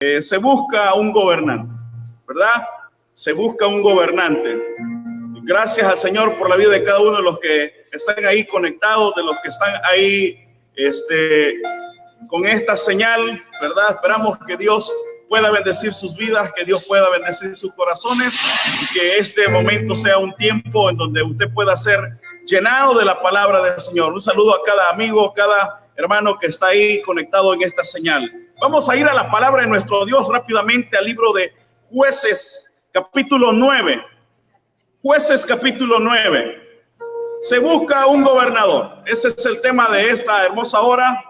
se busca un gobernante, ¿verdad? Se busca un gobernante. Gracias al Señor por la vida de cada uno de los que están ahí conectados, de los que están ahí con esta señal, ¿verdad? Esperamos que Dios pueda bendecir sus vidas, que Dios pueda bendecir sus corazones y que este momento sea un tiempo en donde usted pueda ser llenado de la palabra del Señor. Un saludo a cada amigo, cada hermano que está ahí conectado en esta señal. Vamos a ir a la palabra de nuestro Dios rápidamente al libro de Jueces, capítulo 9. Jueces, capítulo 9. Se busca un gobernador. Ese es el tema de esta hermosa hora.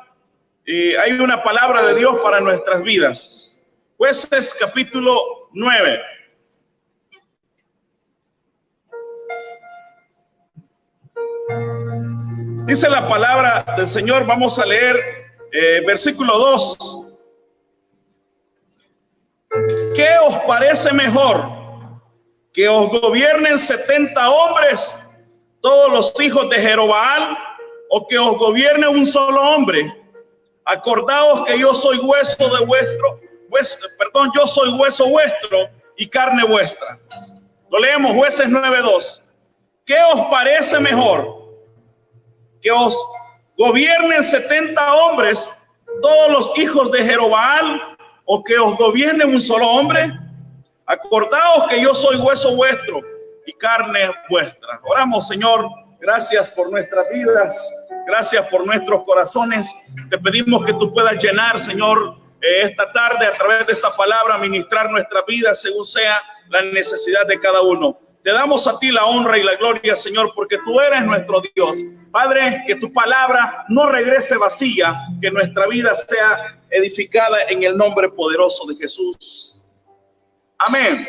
Y hay una palabra de Dios para nuestras vidas. Jueces, capítulo 9. Dice la palabra del Señor. Vamos a leer versículo 2. ¿Qué os parece mejor? ¿Que os gobiernen 70 hombres, todos los hijos de Jerobaal, o que os gobierne un solo hombre? Acordaos que yo soy yo soy hueso vuestro y carne vuestra. Lo leemos, Jueces 9:2. ¿Qué os parece mejor? ¿Que os gobiernen 70 hombres, todos los hijos de Jerobaal, o que os gobierne un solo hombre? Acordaos que yo soy hueso vuestro y carne vuestra. Oramos, Señor, gracias por nuestras vidas, gracias por nuestros corazones. Te pedimos que tú puedas llenar, Señor, esta tarde a través de esta palabra, ministrar nuestra vida según sea la necesidad de cada uno. Te damos a ti la honra y la gloria, Señor, porque tú eres nuestro Dios. Padre, que tu palabra no regrese vacía, que nuestra vida sea edificada en el nombre poderoso de Jesús. Amén.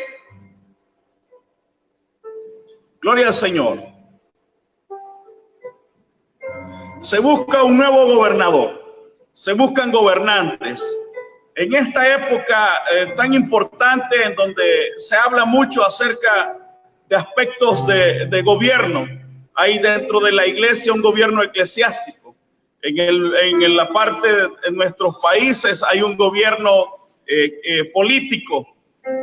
Gloria al Señor. Se busca un nuevo gobernador. Se buscan gobernantes. En esta época tan importante en donde se habla mucho acerca de aspectos de gobierno. Hay dentro de la iglesia un gobierno eclesiástico. En la parte de nuestros países hay un gobierno político.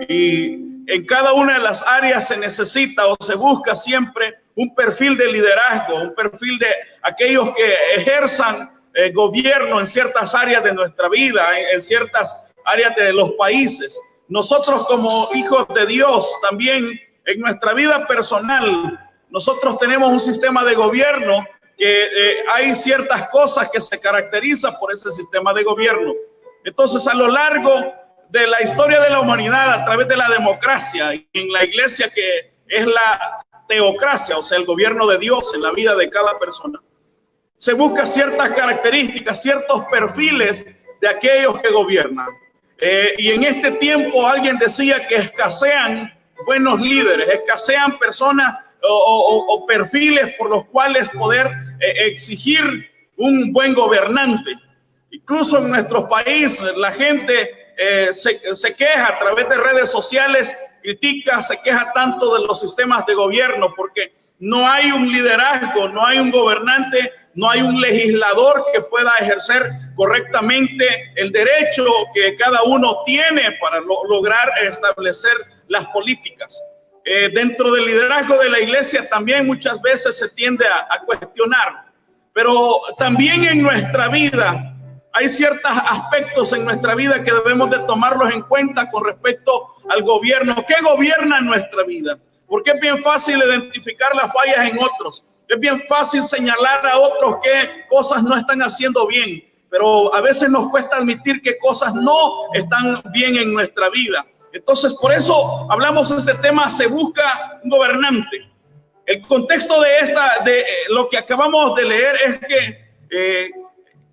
Y en cada una de las áreas se necesita o se busca siempre un perfil de liderazgo, un perfil de aquellos que ejerzan gobierno en ciertas áreas de nuestra vida, en ciertas áreas de los países. Nosotros como hijos de Dios también en nuestra vida personal, nosotros tenemos un sistema de gobierno que hay ciertas cosas que se caracterizan por ese sistema de gobierno. Entonces, a lo largo de la historia de la humanidad, a través de la democracia y en la iglesia que es la teocracia, o sea, el gobierno de Dios en la vida de cada persona, se busca ciertas características, ciertos perfiles de aquellos que gobiernan. Y en este tiempo alguien decía que escasean buenos líderes, escasean personas o perfiles por los cuales poder exigir un buen gobernante. Incluso en nuestros países la gente se queja a través de redes sociales, critica, se queja tanto de los sistemas de gobierno porque no hay un liderazgo, no hay un gobernante, no hay un legislador que pueda ejercer correctamente el derecho que cada uno tiene para lograr establecer las políticas. Dentro del liderazgo de la iglesia también muchas veces se tiende a cuestionar, pero también en nuestra vida hay ciertos aspectos en nuestra vida que debemos de tomarlos en cuenta con respecto al gobierno. ¿Qué gobierna nuestra vida? Porque es bien fácil identificar las fallas en otros. Es bien fácil señalar a otros qué cosas no están haciendo bien, pero a veces nos cuesta admitir que cosas no están bien en nuestra vida. Entonces, por eso hablamos de este tema, se busca un gobernante. El contexto de lo que acabamos de leer es que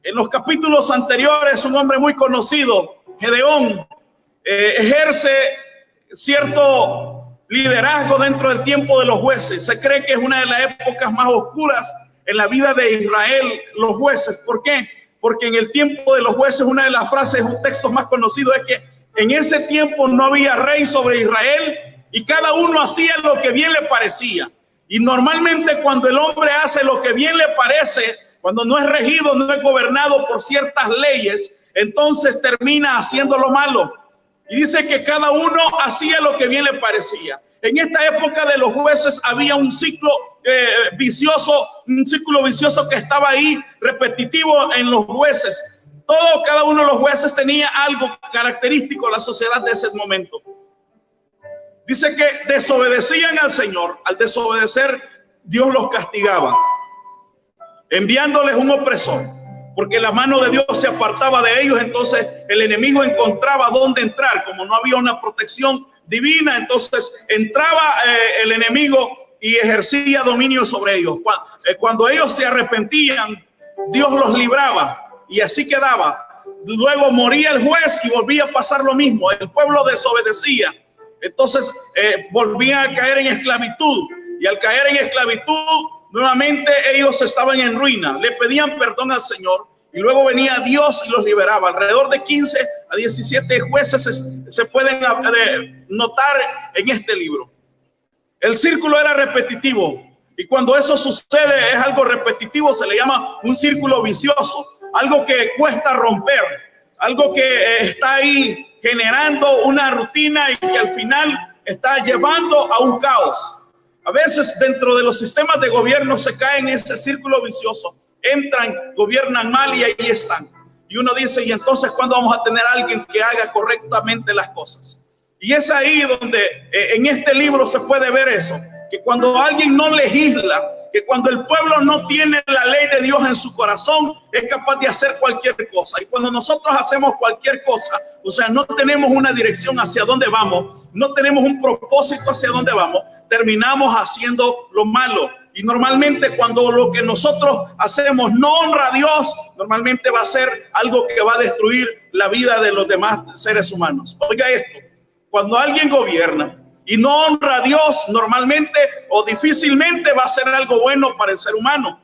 en los capítulos anteriores un hombre muy conocido, Gedeón, ejerce cierto liderazgo dentro del tiempo de los jueces. Se cree que es una de las épocas más oscuras en la vida de Israel, los jueces. ¿Por qué? Porque en el tiempo de los jueces, una de las frases, un texto más conocido es que en ese tiempo no había rey sobre Israel y cada uno hacía lo que bien le parecía. Y normalmente cuando el hombre hace lo que bien le parece, cuando no es regido, no es gobernado por ciertas leyes, entonces termina haciendo lo malo. Y dice que cada uno hacía lo que bien le parecía. En esta época de los jueces había un ciclo vicioso, que estaba ahí repetitivo en los jueces. Cada uno de los jueces tenía algo característico en la sociedad de ese momento. Dice que desobedecían al Señor. Al desobedecer, Dios los castigaba, enviándoles un opresor, porque la mano de Dios se apartaba de ellos. Entonces el enemigo encontraba dónde entrar. Como no había una protección divina, entonces entraba el enemigo y ejercía dominio sobre ellos. Cuando ellos se arrepentían, Dios los libraba y así quedaba. Luego moría el juez y volvía a pasar lo mismo. El pueblo desobedecía, entonces volvía a caer en esclavitud, y al caer en esclavitud nuevamente ellos estaban en ruina. Le pedían perdón al Señor y luego venía Dios y los liberaba. Alrededor de 15 a 17 jueces se pueden notar en este libro. El círculo era repetitivo, y cuando eso sucede, es algo repetitivo, se le llama un círculo vicioso, algo que cuesta romper, algo que está ahí generando una rutina y que al final está llevando a un caos. A veces dentro de los sistemas de gobierno se cae en ese círculo vicioso. Entran, gobiernan mal y ahí están. Y uno dice, ¿y entonces cuándo vamos a tener a alguien que haga correctamente las cosas? Y es ahí donde en este libro se puede ver eso, que cuando alguien no legisla, que cuando el pueblo no tiene la ley de Dios en su corazón, es capaz de hacer cualquier cosa. Y cuando nosotros hacemos cualquier cosa, o sea, no tenemos una dirección hacia dónde vamos, no tenemos un propósito hacia dónde vamos, terminamos haciendo lo malo. Y normalmente cuando lo que nosotros hacemos no honra a Dios, normalmente va a ser algo que va a destruir la vida de los demás seres humanos. Oiga esto, cuando alguien gobierna y no honra a Dios, normalmente o difícilmente va a ser algo bueno para el ser humano.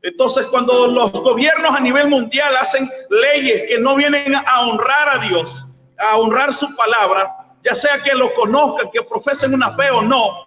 Entonces, cuando los gobiernos a nivel mundial hacen leyes que no vienen a honrar a Dios, a honrar su palabra, ya sea que lo conozcan, que profesen una fe o no,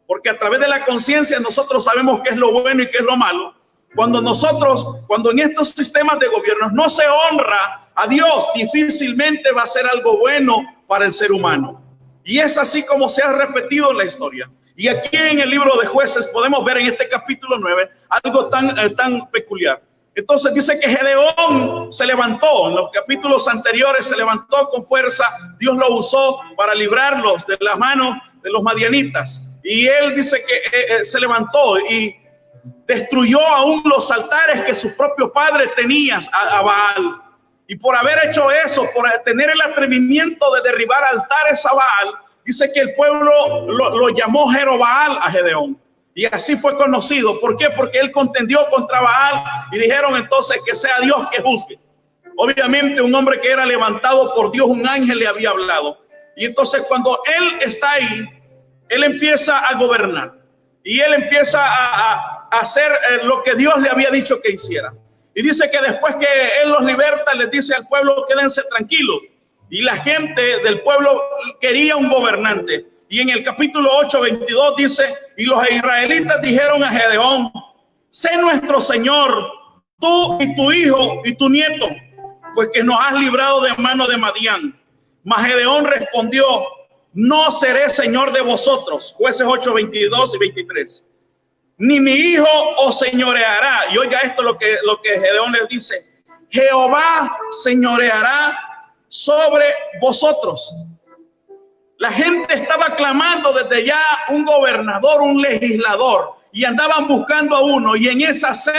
porque a través de la conciencia nosotros sabemos qué es lo bueno y qué es lo malo. Cuando en estos sistemas de gobierno no se honra a Dios, difícilmente va a ser algo bueno para el ser humano. Y es así como se ha repetido en la historia. Y aquí en el libro de Jueces podemos ver en este capítulo 9 algo tan peculiar. Entonces dice que Gedeón se levantó. En los capítulos anteriores se levantó con fuerza. Dios lo usó para librarlos de las manos de los madianitas. Y él dice que se levantó y destruyó aún los altares que su propio padre tenía a Baal. Y por haber hecho eso, por tener el atrevimiento de derribar altares a Baal, dice que el pueblo lo llamó Jerobaal a Gedeón. Y así fue conocido. ¿Por qué? Porque él contendió contra Baal y dijeron entonces que sea Dios que juzgue. Obviamente un hombre que era levantado por Dios, un ángel le había hablado. Y entonces cuando él está ahí, él empieza a gobernar. Y él empieza a hacer lo que Dios le había dicho que hiciera. Y dice que después que él los liberta, les dice al pueblo, quédense tranquilos. Y la gente del pueblo quería un gobernante. Y en el capítulo 8, 22 dice, y los israelitas dijeron a Gedeón, sé nuestro Señor, tú y tu hijo y tu nieto, pues que nos has librado de mano de Madián. Mas Gedeón respondió, no seré Señor de vosotros. Jueces 8, 22 y 23. Ni mi hijo os señoreará. Y oiga esto lo que Gedeón les dice. Jehová señoreará sobre vosotros. La gente estaba clamando desde ya un gobernador, un legislador, y andaban buscando a uno. Y en esa sed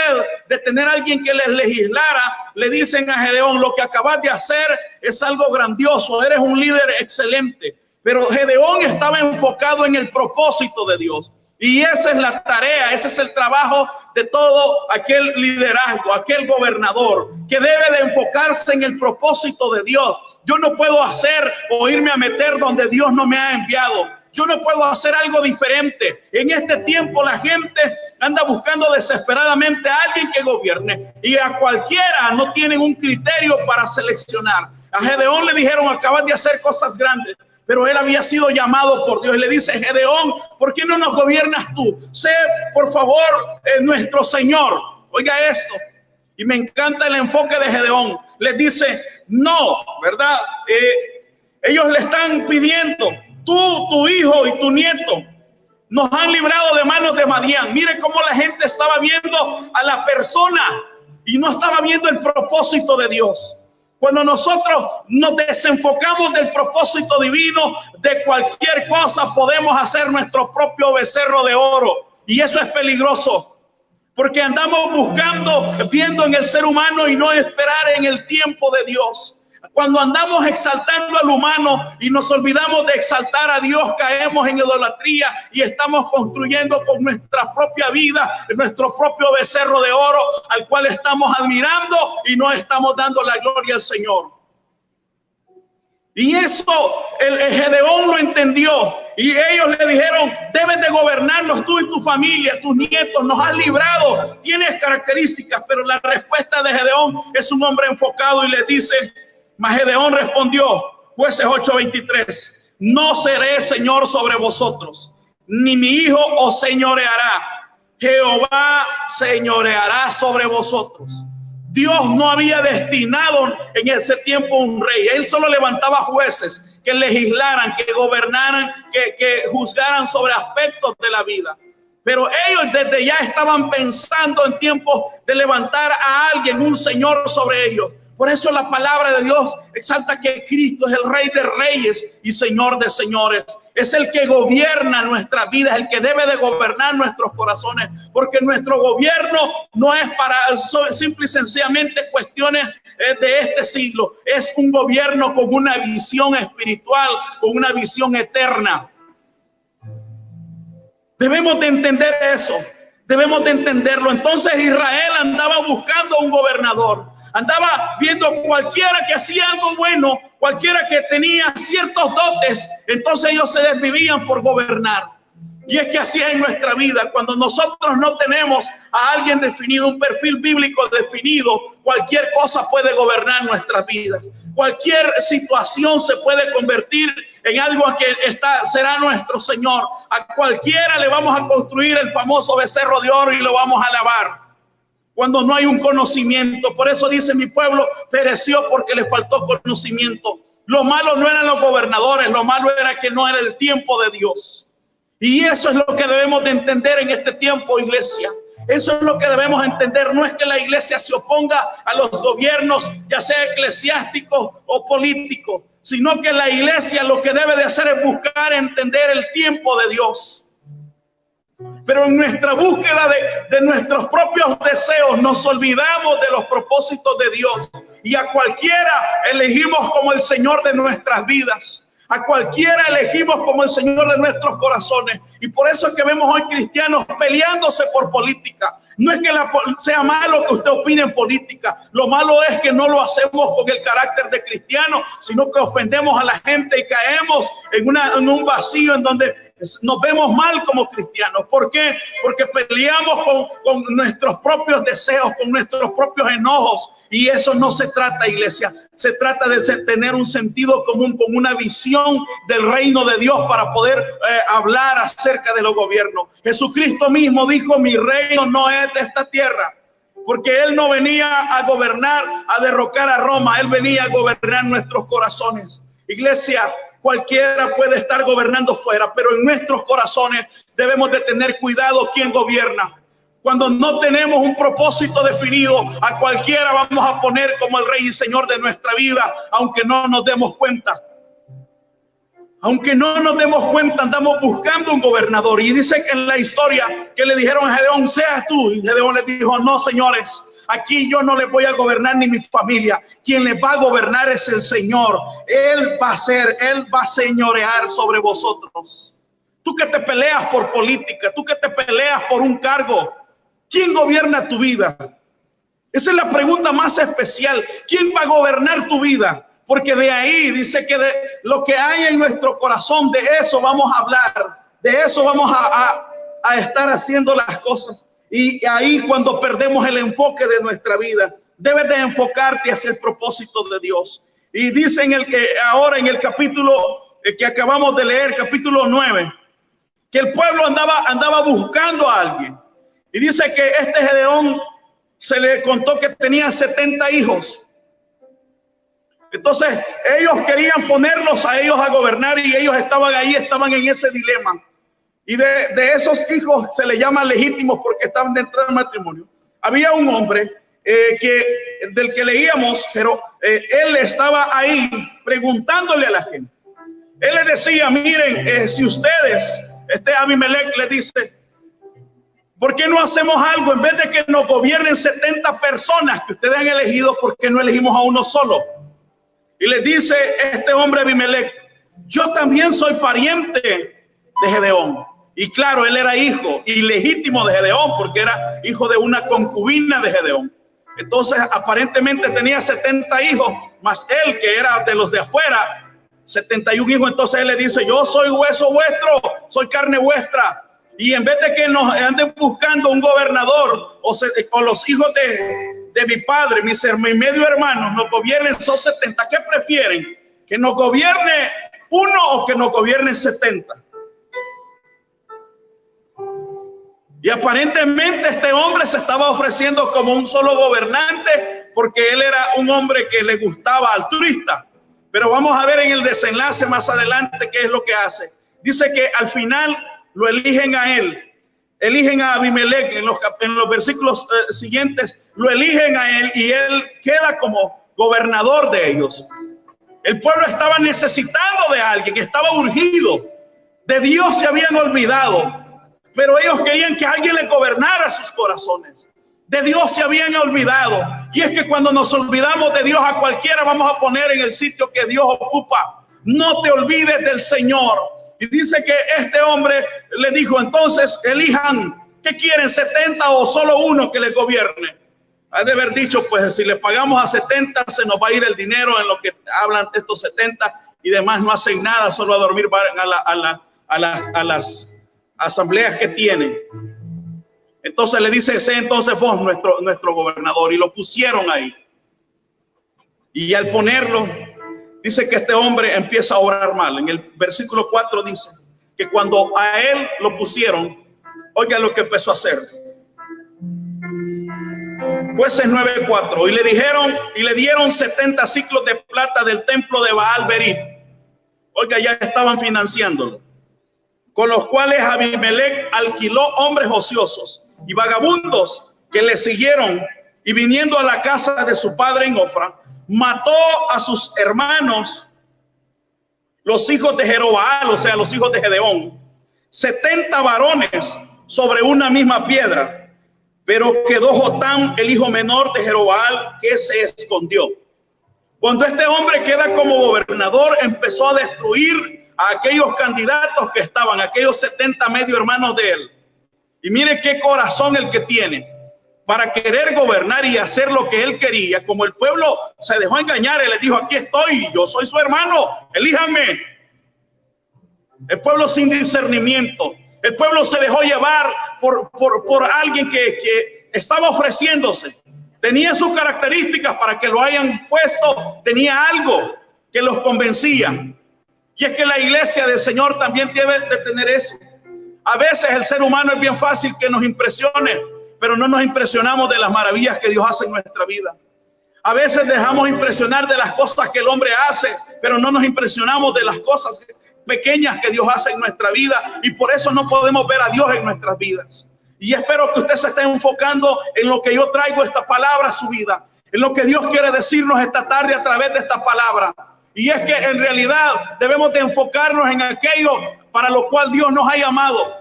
de tener a alguien que les legislara, le dicen a Gedeón, lo que acabas de hacer es algo grandioso, eres un líder excelente. Pero Gedeón estaba enfocado en el propósito de Dios. Y esa es la tarea, ese es el trabajo de todo aquel liderazgo, aquel gobernador que debe de enfocarse en el propósito de Dios. Yo no puedo hacer o irme a meter donde Dios no me ha enviado. Yo no puedo hacer algo diferente. En este tiempo la gente anda buscando desesperadamente a alguien que gobierne y a cualquiera no tienen un criterio para seleccionar. A Gedeón le dijeron, acabas de hacer cosas grandes. Pero él había sido llamado por Dios. Le dice, Gedeón, ¿por qué no nos gobiernas tú? Sé, por favor, nuestro Señor. Oiga esto. Y me encanta el enfoque de Gedeón. Les dice, no, ¿verdad? Ellos le están pidiendo, tú, tu hijo y tu nieto nos han librado de manos de Madián. Mire cómo la gente estaba viendo a la persona y no estaba viendo el propósito de Dios. Cuando nosotros nos desenfocamos del propósito divino, de cualquier cosa podemos hacer nuestro propio becerro de oro. Y eso es peligroso, porque andamos buscando, viendo en el ser humano y no esperar en el tiempo de Dios. Cuando andamos exaltando al humano y nos olvidamos de exaltar a Dios, caemos en idolatría y estamos construyendo con nuestra propia vida nuestro propio becerro de oro, al cual estamos admirando y no estamos dando la gloria al Señor. Y eso el Gedeón lo entendió y ellos le dijeron, debes de gobernarnos tú y tu familia, tus nietos, nos has librado, tienes características. Pero la respuesta de Gedeón es un hombre enfocado y le dice, mas Gedeón respondió, Jueces 8:23, no seré señor sobre vosotros, ni mi hijo os señoreará, Jehová señoreará sobre vosotros. Dios no había destinado en ese tiempo un rey. Él solo levantaba jueces que legislaran, que gobernaran, que juzgaran sobre aspectos de la vida. Pero ellos desde ya estaban pensando en tiempos de levantar a alguien, un señor sobre ellos. Por eso la palabra de Dios exalta que Cristo es el Rey de Reyes y Señor de Señores. Es el que gobierna nuestra vida, es el que debe de gobernar nuestros corazones, porque nuestro gobierno no es para simple y sencillamente cuestiones de este siglo. Es un gobierno con una visión espiritual, con una visión eterna. Debemos de entender eso, debemos de entenderlo. Entonces Israel andaba buscando un gobernador. Andaba viendo cualquiera que hacía algo bueno, cualquiera que tenía ciertos dotes, entonces ellos se desvivían por gobernar. Y es que así es en nuestra vida. Cuando nosotros no tenemos a alguien definido, un perfil bíblico definido, cualquier cosa puede gobernar nuestras vidas. Cualquier situación se puede convertir en algo que será nuestro Señor. A cualquiera le vamos a construir el famoso becerro de oro y lo vamos a alabar. Cuando no hay un conocimiento. Por eso dice, mi pueblo pereció porque le faltó conocimiento. Lo malo no eran los gobernadores, lo malo era que no era el tiempo de Dios. Y eso es lo que debemos de entender en este tiempo, iglesia. Eso es lo que debemos entender. No es que la iglesia se oponga a los gobiernos, ya sea eclesiásticos o políticos, sino que la iglesia lo que debe de hacer es buscar entender el tiempo de Dios. Pero en nuestra búsqueda de nuestros propios deseos nos olvidamos de los propósitos de Dios y a cualquiera elegimos como el Señor de nuestras vidas. A cualquiera elegimos como el Señor de nuestros corazones. Y por eso es que vemos hoy cristianos peleándose por política. No es que sea malo que usted opine en política. Lo malo es que no lo hacemos con el carácter de cristiano, sino que ofendemos a la gente y caemos en un vacío en donde nos vemos mal como cristianos. ¿Por qué? Porque peleamos con nuestros propios deseos, con nuestros propios enojos. Y eso no se trata, iglesia. Se trata de tener un sentido común, con una visión del reino de Dios para poder hablar acerca de los gobiernos. Jesucristo mismo dijo, mi reino no es de esta tierra. Porque Él no venía a gobernar, a derrocar a Roma. Él venía a gobernar nuestros corazones. Iglesia, cualquiera puede estar gobernando fuera, pero en nuestros corazones debemos de tener cuidado quién gobierna. Cuando no tenemos un propósito definido, a cualquiera vamos a poner como el Rey y Señor de nuestra vida, aunque no nos demos cuenta. Aunque no nos demos cuenta, andamos buscando un gobernador. Y dice que en la historia que le dijeron a Gedeón, seas tú. Y Gedeón les dijo, no, señores, aquí yo no les voy a gobernar ni mi familia. Quien les va a gobernar es el Señor. Él va a señorear sobre vosotros. Tú que te peleas por política, tú que te peleas por un cargo, ¿quién gobierna tu vida? Esa es la pregunta más especial. ¿Quién va a gobernar tu vida? Porque de ahí dice que de lo que hay en nuestro corazón, de eso vamos a hablar. De eso vamos a estar haciendo las cosas. Y ahí cuando perdemos el enfoque de nuestra vida, debes de enfocarte hacia el propósito de Dios. Y dice ahora en el capítulo que acabamos de leer, capítulo 9, que el pueblo andaba buscando a alguien. Y dice que este Gedeón se le contó que tenía 70 hijos. Entonces ellos querían ponerlos a ellos a gobernar y ellos estaban ahí, estaban en ese dilema. Y de esos hijos se les llama legítimos porque estaban dentro del matrimonio. Había un hombre del que leíamos, pero él estaba ahí preguntándole a la gente. Él les decía, miren, si ustedes, Abimelech le dice, ¿por qué no hacemos algo? En vez de que nos gobiernen 70 personas que ustedes han elegido, ¿por qué no elegimos a uno solo? Y les dice este hombre Abimelech, yo también soy pariente de Gedeón. Y claro, él era hijo ilegítimo de Gedeón porque era hijo de una concubina de Gedeón. Entonces aparentemente tenía 70 hijos, más él que era de los de afuera, 71 hijos. Entonces él le dice, yo soy hueso vuestro, soy carne vuestra. Y en vez de que nos anden buscando un gobernador o los hijos de mi padre, mi medio hermano, nos gobiernen esos 70, ¿qué prefieren? ¿Que nos gobierne uno o que nos gobiernen 70? Y aparentemente este hombre se estaba ofreciendo como un solo gobernante porque él era un hombre que le gustaba, altruista. Pero vamos a ver en el desenlace más adelante qué es lo que hace. Dice que al final lo eligen a él, eligen a Abimelech en los versículos siguientes, lo eligen a él y él queda como gobernador de ellos. El pueblo estaba necesitado de alguien, estaba urgido, de Dios se habían olvidado, pero ellos querían que alguien les gobernara sus corazones. De Dios se habían olvidado. Y es que cuando nos olvidamos de Dios, a cualquiera vamos a poner en el sitio que Dios ocupa. No te olvides del Señor. Y dice que este hombre le dijo, entonces elijan, ¿qué quieren? 70 o solo uno que les gobierne. Ha de haber dicho, pues si le pagamos a 70 se nos va a ir el dinero en lo que hablan estos 70 y demás no hacen nada, solo a dormir a las asambleas que tienen. Entonces le dice, sé entonces vos nuestro gobernador, y lo pusieron ahí. Y al ponerlo, dice que este hombre empieza a obrar mal. En el versículo 4 dice que cuando a él lo pusieron, oiga lo que empezó a hacer. Jueces 9:4, y le dijeron y le dieron 70 ciclos de plata del templo de Baal Berit. Oiga, ya estaban financiándolo, con los cuales Abimelech alquiló hombres ociosos y vagabundos que le siguieron, y viniendo a la casa de su padre en Ofra, mató a sus hermanos, los hijos de Jerobaal, o sea, los hijos de Gedeón, 70 varones sobre una misma piedra. Pero quedó Jotam, el hijo menor de Jerobaal, que se escondió. Cuando este hombre queda como gobernador, empezó a destruir a aquellos candidatos que estaban, aquellos 70 medio hermanos de él. Y mire qué corazón el que tiene para querer gobernar y hacer lo que él quería. Como el pueblo se dejó engañar, él les dijo, aquí estoy, yo soy su hermano, elíjame. El pueblo sin discernimiento. El pueblo se dejó llevar por alguien que estaba ofreciéndose. Tenía sus características para que lo hayan puesto. Tenía algo que los convencía. Y es que la iglesia del Señor también debe de tener eso. A veces el ser humano es bien fácil que nos impresione, pero no nos impresionamos de las maravillas que Dios hace en nuestra vida. A veces dejamos impresionar de las cosas que el hombre hace, pero no nos impresionamos de las cosas pequeñas que Dios hace en nuestra vida, y por eso no podemos ver a Dios en nuestras vidas. Y espero que usted se esté enfocando en lo que yo traigo esta palabra a su vida, en lo que Dios quiere decirnos esta tarde a través de esta palabra. Y es que en realidad debemos de enfocarnos en aquello para lo cual Dios nos ha llamado.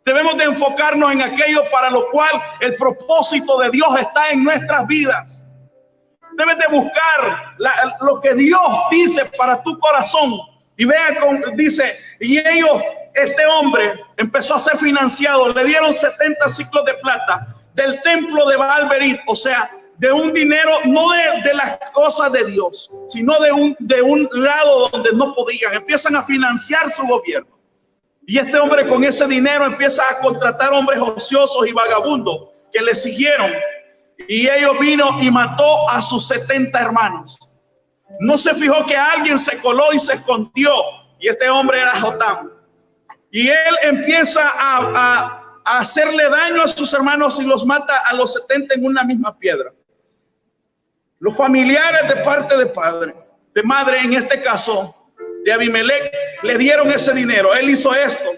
Debemos de enfocarnos en aquello para lo cual el propósito de Dios está en nuestras vidas. Debes de buscar lo que Dios dice para tu corazón. Y vea cómo dice, y ellos, este hombre empezó a ser financiado, le dieron 70 ciclos de plata del templo de Baal Berit, o sea, de un dinero, no de las cosas de Dios, sino de un lado donde no podían, empiezan a financiar su gobierno. Y este hombre con ese dinero empieza a contratar hombres ociosos y vagabundos que le siguieron, y ellos vino y mató a sus 70 hermanos. No se fijó que alguien se coló y se escondió, y este hombre era Jotam. Y él empieza a hacerle daño a sus hermanos y los mata a los 70 en una misma piedra. Los familiares de parte de padre de madre, en este caso, de Abimelech, le dieron ese dinero. Él hizo esto,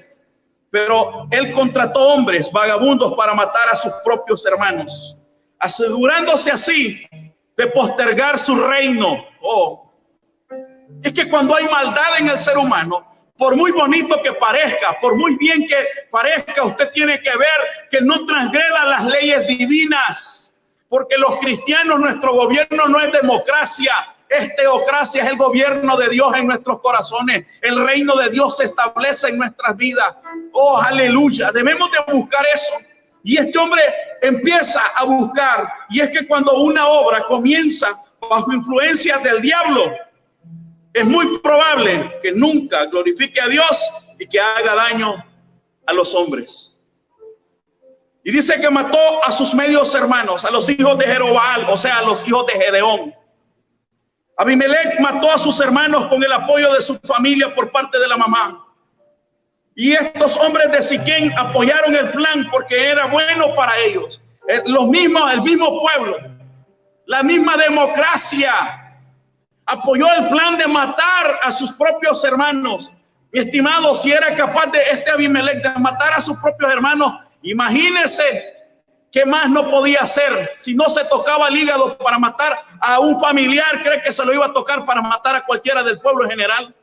pero él contrató hombres vagabundos para matar a sus propios hermanos, asegurándose así de postergar su reino. Es que cuando hay maldad en el ser humano, por muy bonito que parezca, por muy bien que parezca, usted tiene que ver que no transgreda las leyes divinas, porque los cristianos, nuestro gobierno no es democracia, es teocracia, es el gobierno de Dios en nuestros corazones. El reino de Dios se establece en nuestras vidas. Oh, aleluya, debemos de buscar eso. Y este hombre empieza a buscar, y es que cuando una obra comienza bajo influencia del diablo, es muy probable que nunca glorifique a Dios y que haga daño a los hombres. Y dice que mató a sus medios hermanos, a los hijos de Jeroboam, o sea, a los hijos de Gedeón. Abimelech mató a sus hermanos con el apoyo de su familia por parte de la mamá. Y estos hombres de Siquén apoyaron el plan porque era bueno para ellos. El mismo pueblo, la misma democracia, apoyó el plan de matar a sus propios hermanos. Mi estimado, si era capaz de este Abimelech de matar a sus propios hermanos, imagínese qué más no podía hacer. Si no se tocaba el hígado para matar a un familiar, ¿cree que se lo iba a tocar para matar a cualquiera del pueblo en general?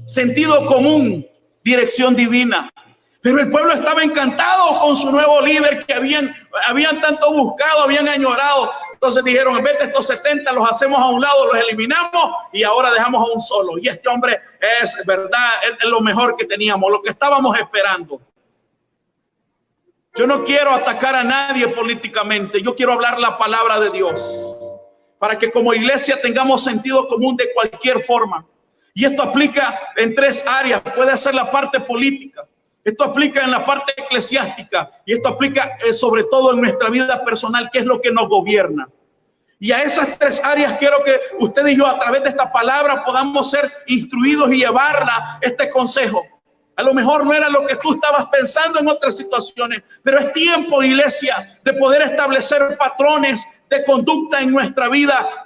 Sentido común, dirección divina. Pero el pueblo estaba encantado con su nuevo líder que habían tanto buscado, habían añorado. Entonces dijeron, en vez de estos 70 los hacemos a un lado, los eliminamos y ahora dejamos a un solo. Y este hombre es verdad, es lo mejor que teníamos, lo que estábamos esperando. Yo no quiero atacar a nadie políticamente, yo quiero hablar la palabra de Dios para que como iglesia tengamos sentido común de cualquier forma. Y esto aplica en 3 áreas, puede ser la parte política, esto aplica en la parte eclesiástica y esto aplica sobre todo en nuestra vida personal, que es lo que nos gobierna. Y a esas 3 áreas quiero que usted y yo a través de esta palabra podamos ser instruidos y llevarla este consejo. A lo mejor no era lo que tú estabas pensando en otras situaciones, pero es tiempo, iglesia, de poder establecer patrones de conducta en nuestra vida,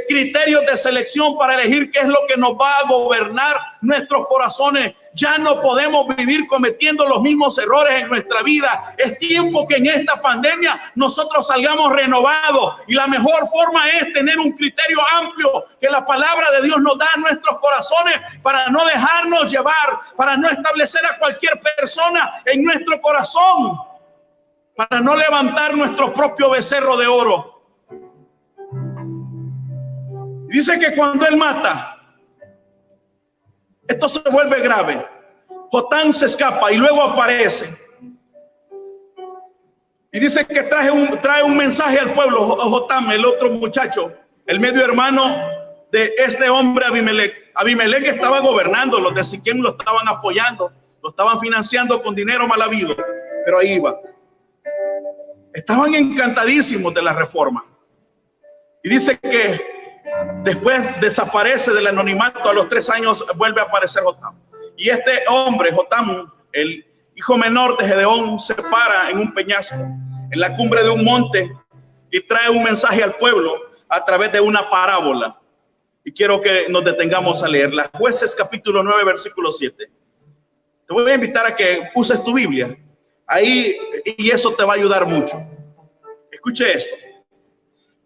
criterios de selección para elegir qué es lo que nos va a gobernar nuestros corazones. Ya no podemos vivir cometiendo los mismos errores en nuestra vida. Es tiempo que en esta pandemia nosotros salgamos renovados, y la mejor forma es tener un criterio amplio que la palabra de Dios nos da a nuestros corazones para no dejarnos llevar, para no establecer a cualquier persona en nuestro corazón, para no levantar nuestro propio becerro de oro. Dice que cuando él mata, esto se vuelve grave. Jotán se escapa y luego aparece. Y dice que trae un mensaje al pueblo. Jotán, el otro muchacho, el medio hermano de este hombre Abimelech. Abimelech estaba gobernando, los de Siquem lo estaban apoyando, lo estaban financiando con dinero mal habido, pero ahí iba. Estaban encantadísimos de la reforma. Y dice que después desaparece del anonimato, a los 3 años vuelve a aparecer Jotán. Y este hombre, Jotán, el hijo menor de Gedeón, se para en un peñasco, en la cumbre de un monte, y trae un mensaje al pueblo a través de una parábola. Y quiero que nos detengamos a leerla. Jueces capítulo 9, versículo 7. Te voy a invitar a que uses tu Biblia ahí, y eso te va a ayudar mucho. Escuche esto.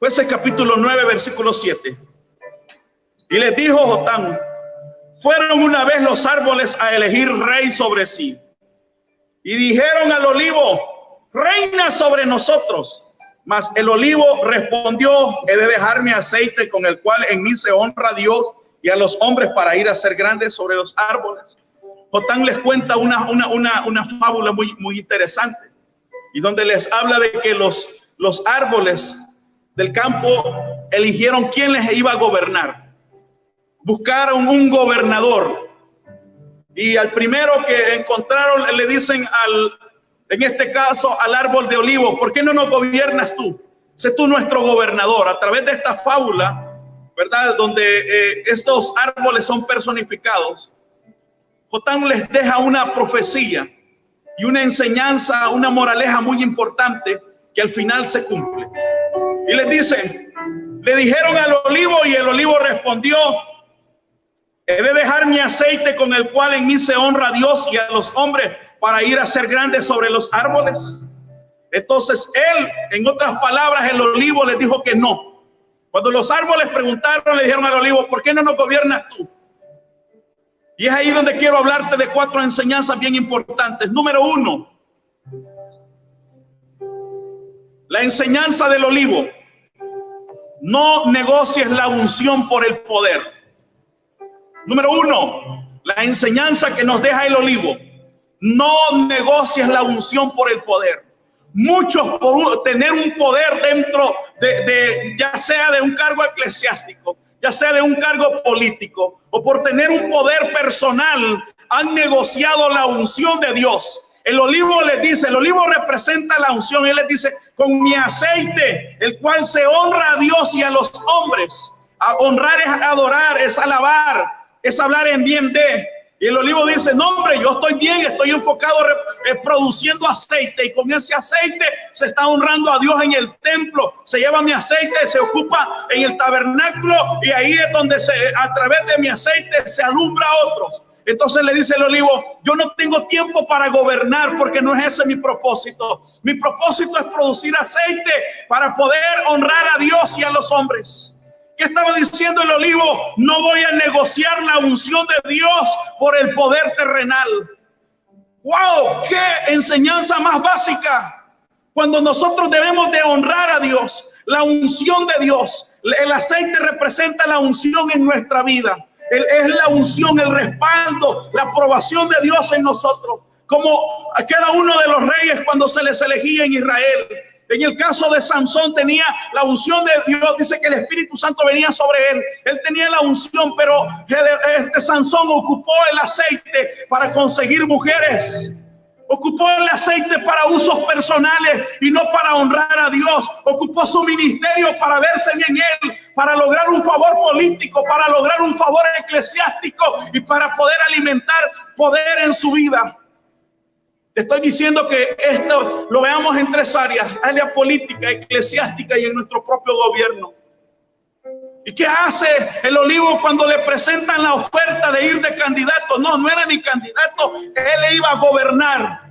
Jueces capítulo 9, versículo 7. Y les dijo Jotán: fueron una vez los árboles a elegir rey sobre sí, y dijeron al olivo: reina sobre nosotros. Mas el olivo respondió: he de dejar mi aceite, con el cual en mí se honra a Dios y a los hombres, para ir a ser grandes sobre los árboles. Jotán les cuenta una fábula muy interesante, y donde les habla de que los árboles del campo eligieron quién les iba a gobernar. Buscaron un gobernador, y al primero que encontraron le dicen en este caso al árbol de olivo: ¿por qué no nos gobiernas tú? Sé tú nuestro gobernador. A través de esta fábula, ¿verdad?, donde estos árboles son personificados, Jotán les deja una profecía y una enseñanza, una moraleja muy importante que al final se cumple. Y les dice: Le dijeron al olivo y el olivo respondió: he de dejar mi aceite con el cual en mí se honra a Dios y a los hombres para ir a ser grande sobre los árboles. Entonces él, en otras palabras, el olivo les dijo que no. Cuando los árboles preguntaron, le dijeron al olivo: ¿por qué no nos gobiernas tú? Y es ahí donde quiero hablarte de 4 enseñanzas bien importantes. Número 1, la enseñanza del olivo: no negocies la unción por el poder. Número 1, la enseñanza que nos deja el olivo: no negocies la unción por el poder. Muchos, por tener un poder dentro de ya sea de un cargo eclesiástico, ya sea de un cargo político, o por tener un poder personal, han negociado la unción de Dios. El olivo les dice, el olivo representa la unción. Él les dice: con mi aceite, el cual se honra a Dios y a los hombres. A honrar es adorar, es alabar, es hablar en bien de. Y el olivo dice: no, hombre, yo estoy bien, estoy enfocado produciendo aceite, y con ese aceite se está honrando a Dios en el templo. Se lleva mi aceite, se ocupa en el tabernáculo, y ahí es donde a través de mi aceite se alumbra a otros. Entonces le dice el olivo: yo no tengo tiempo para gobernar, porque no es ese mi propósito. Mi propósito es producir aceite para poder honrar a Dios y a los hombres. ¿Qué estaba diciendo el olivo? No voy a negociar la unción de Dios por el poder terrenal. ¡Wow! ¡Qué enseñanza más básica! Cuando nosotros debemos de honrar a Dios, la unción de Dios. El aceite representa la unción en nuestra vida. Es la unción, el respaldo, la aprobación de Dios en nosotros. Como a cada uno de los reyes cuando se les elegía en Israel. En el caso de Sansón tenía la unción de Dios. Dice que el Espíritu Santo venía sobre él. Él tenía la unción, pero Sansón ocupó el aceite para conseguir mujeres. Ocupó el aceite para usos personales y no para honrar a Dios. Ocupó su ministerio para verse bien él, para lograr un favor político, para lograr un favor eclesiástico y para poder alimentar poder en su vida. Te estoy diciendo que esto lo veamos en 3 áreas: área política, eclesiástica y en nuestro propio gobierno. ¿Y qué hace el olivo cuando le presentan la oferta de ir de candidato? No era ni candidato, él iba a gobernar.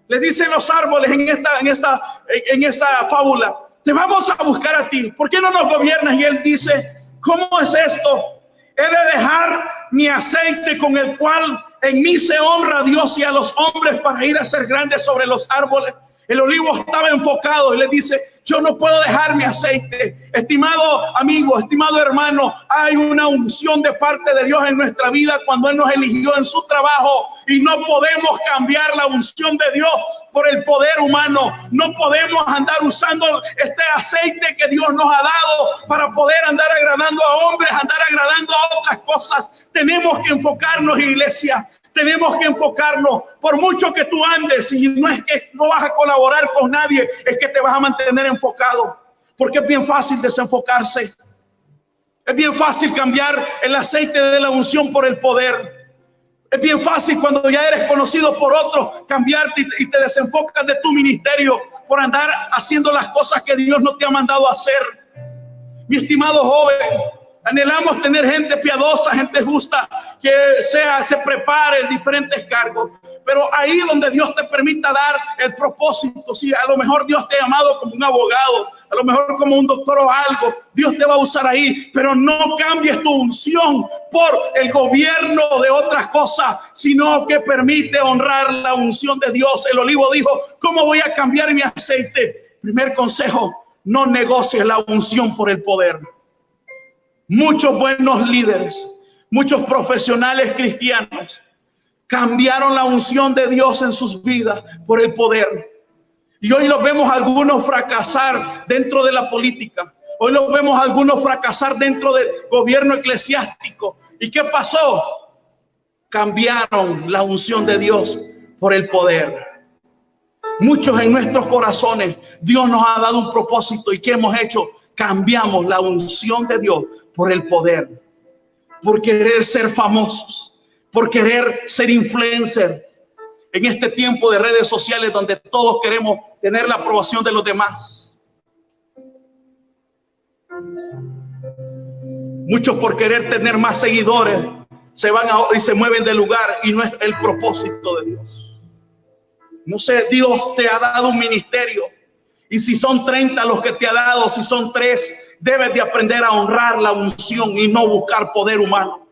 Le dicen los árboles en esta fábula: te vamos a buscar a ti, ¿por qué no nos gobiernas? Y él dice: ¿cómo es esto? He de dejar mi aceite con el cual en mí se honra a Dios y a los hombres para ir a ser grandes sobre los árboles. El olivo estaba enfocado y le dice: yo no puedo dejar mi aceite. Estimado amigo, estimado hermano, hay una unción de parte de Dios en nuestra vida cuando Él nos eligió en su trabajo, y no podemos cambiar la unción de Dios por el poder humano. No podemos andar usando este aceite que Dios nos ha dado para poder andar agradando a hombres, andar agradando a otras cosas. Tenemos que enfocarnos, iglesia. Tenemos que enfocarnos. Por mucho que tú andes, y no es que no vas a colaborar con nadie, es que te vas a mantener enfocado, porque es bien fácil desenfocarse. Es bien fácil cambiar el aceite de la unción por el poder. Es bien fácil cuando ya eres conocido por otros cambiarte y te desenfocas de tu ministerio por andar haciendo las cosas que Dios no te ha mandado a hacer. Mi estimado joven, anhelamos tener gente piadosa, gente justa, que se prepare en diferentes cargos. Pero ahí donde Dios te permita dar el propósito, si a lo mejor Dios te ha llamado como un abogado, a lo mejor como un doctor o algo, Dios te va a usar ahí. Pero no cambies tu unción por el gobierno de otras cosas, sino que permite honrar la unción de Dios. El olivo dijo: ¿cómo voy a cambiar mi aceite? Primer consejo: no negocies la unción por el poder. Muchos buenos líderes, muchos profesionales cristianos cambiaron la unción de Dios en sus vidas por el poder. Y hoy los vemos algunos fracasar dentro de la política. Hoy los vemos algunos fracasar dentro del gobierno eclesiástico. ¿Y qué pasó? Cambiaron la unción de Dios por el poder. Muchos en nuestros corazones, Dios nos ha dado un propósito. ¿Y qué hemos hecho? Cambiamos la unción de Dios por el poder, por querer ser famosos, por querer ser influencer en este tiempo de redes sociales donde todos queremos tener la aprobación de los demás. Muchos por querer tener más seguidores se van y se mueven del lugar, y no es el propósito de Dios. No sé, Dios te ha dado un ministerio, y si son 30 los que te ha dado, si son 3, debes de aprender a honrar la unción y no buscar poder humano.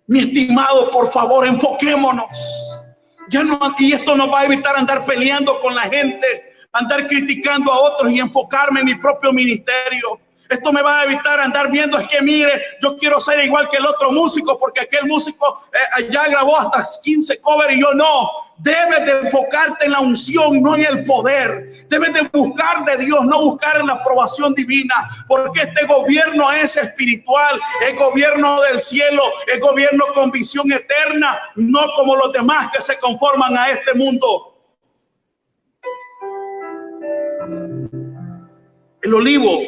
Mi estimado, por favor, enfoquémonos. Ya no, y esto nos va a evitar andar peleando con la gente, andar criticando a otros y enfocarme en mi propio ministerio. Esto me va a evitar andar viendo, es que mire, yo quiero ser igual que el otro músico, porque aquel músico ya grabó hasta 15 covers y yo no. Debes de enfocarte en la unción, no en el poder. Debes de buscar de Dios, no buscar en la aprobación divina, porque este gobierno es espiritual, es gobierno del cielo, es gobierno con visión eterna, no como los demás que se conforman a este mundo. El olivo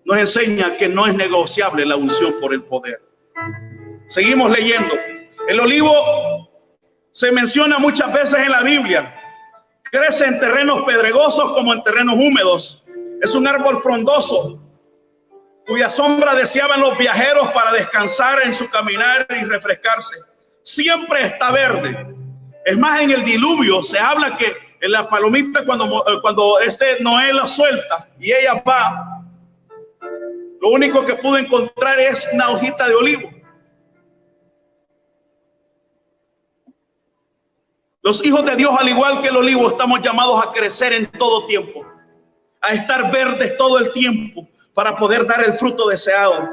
nos enseña que no es negociable la unción por el poder. Seguimos leyendo. El olivo se menciona muchas veces en la Biblia. Crece en terrenos pedregosos como en terrenos húmedos. Es un árbol frondoso cuya sombra deseaban los viajeros para descansar en su caminar y refrescarse. Siempre está verde. Es más, en el diluvio se habla que en la palomita, cuando Noé la suelta y ella va, lo único que pudo encontrar es una hojita de olivo. Los hijos de Dios, al igual que el olivo, estamos llamados a crecer en todo tiempo, a estar verdes todo el tiempo para poder dar el fruto deseado.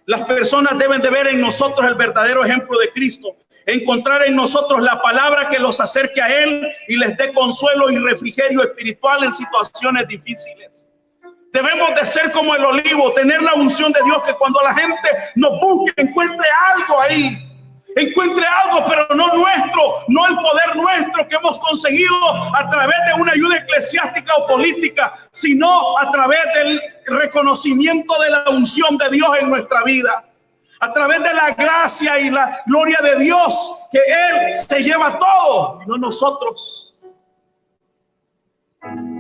Las personas deben de ver en nosotros el verdadero ejemplo de Cristo, encontrar en nosotros la palabra que los acerque a Él y les dé consuelo y refrigerio espiritual en situaciones difíciles. Debemos de ser como el olivo, tener la unción de Dios, que cuando la gente nos busque, encuentre algo ahí. Encuentre algo, pero no nuestro, no el poder nuestro que hemos conseguido a través de una ayuda eclesiástica o política, sino a través del reconocimiento de la unción de Dios en nuestra vida. A través de la gracia y la gloria de Dios, que Él se lleva todo, y no nosotros.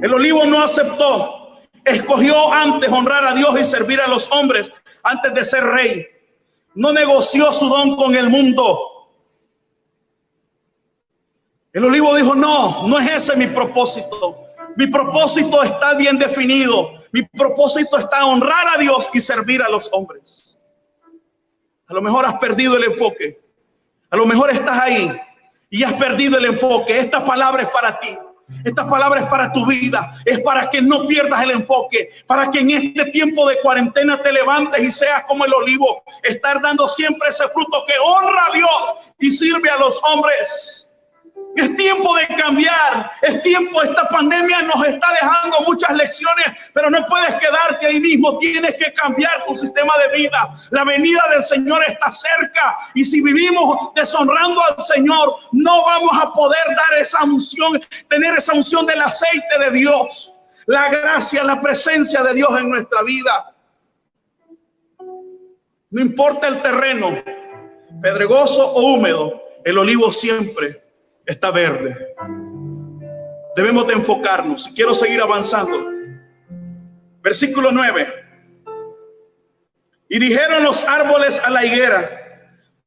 El olivo no aceptó. Escogió antes honrar a Dios y servir a los hombres antes de ser rey. No negoció su don con el mundo. El olivo dijo, no es ese mi propósito. Mi propósito está bien definido. Mi propósito está honrar a Dios y servir a los hombres. A lo mejor has perdido el enfoque. A lo mejor estás ahí y has perdido el enfoque. Esta palabra es para ti. Esta palabra es para tu vida, es para que no pierdas el enfoque, para que en este tiempo de cuarentena te levantes y seas como el olivo, estar dando siempre ese fruto que honra a Dios y sirve a los hombres. Es tiempo de cambiar, es tiempo, esta pandemia nos está dejando muchas lecciones, pero no puedes quedarte ahí mismo, tienes que cambiar tu sistema de vida. La venida del Señor está cerca y si vivimos deshonrando al Señor, no vamos a poder dar esa unción, tener esa unción del aceite de Dios, la gracia, la presencia de Dios en nuestra vida. No importa el terreno, pedregoso o húmedo, el olivo siempre está verde. Debemos de enfocarnos. Quiero seguir avanzando. Versículo 9. Y dijeron los árboles a la higuera,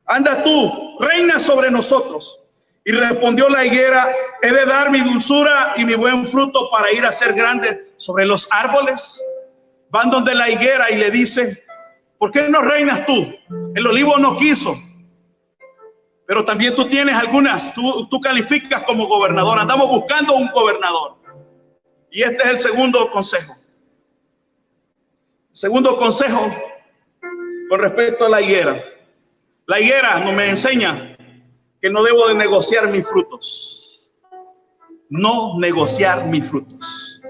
anda tú, reina sobre nosotros. Y respondió la higuera, he de dar mi dulzura y mi buen fruto para ir a ser grande sobre los árboles. Van donde la higuera y le dice, ¿por qué no reinas tú? El olivo no quiso. Pero también tú tienes algunas, tú calificas como gobernador. Andamos buscando un gobernador. Y este es el segundo consejo. Segundo consejo con respecto a la higuera. La higuera nos me enseña que no debo de negociar mis frutos. No negociar mis frutos.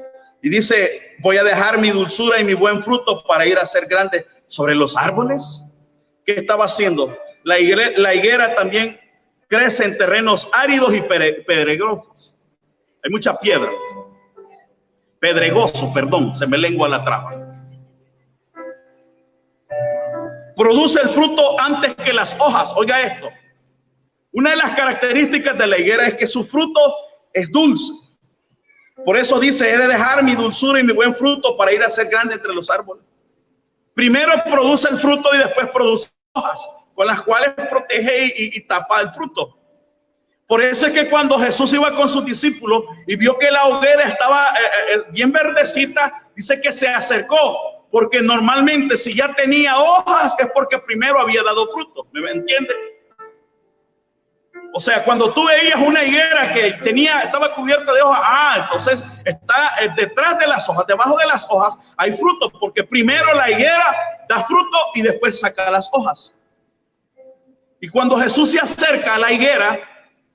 Y dice, voy a dejar mi dulzura y mi buen fruto para ir a ser grande sobre los árboles. ¿Qué estaba haciendo? La higuera también crece en terrenos áridos y pedregosos. Hay mucha piedra. Pedregoso, perdón, se me lengua la traba. Produce el fruto antes que las hojas. Oiga esto. Una de las características de la higuera es que su fruto es dulce. Por eso dice, he de dejar mi dulzura y mi buen fruto para ir a ser grande entre los árboles. Primero produce el fruto y después produce hojas, con las cuales protege y tapa el fruto. Por eso es que cuando Jesús iba con sus discípulos y vio que la hoguera estaba bien verdecita, dice que se acercó, porque normalmente si ya tenía hojas es porque primero había dado fruto. ¿Me entiende? O sea, cuando tú veías una higuera que estaba cubierta de hojas, entonces está detrás de las hojas, debajo de las hojas hay fruto, porque primero la higuera da fruto y después saca las hojas. Y cuando Jesús se acerca a la higuera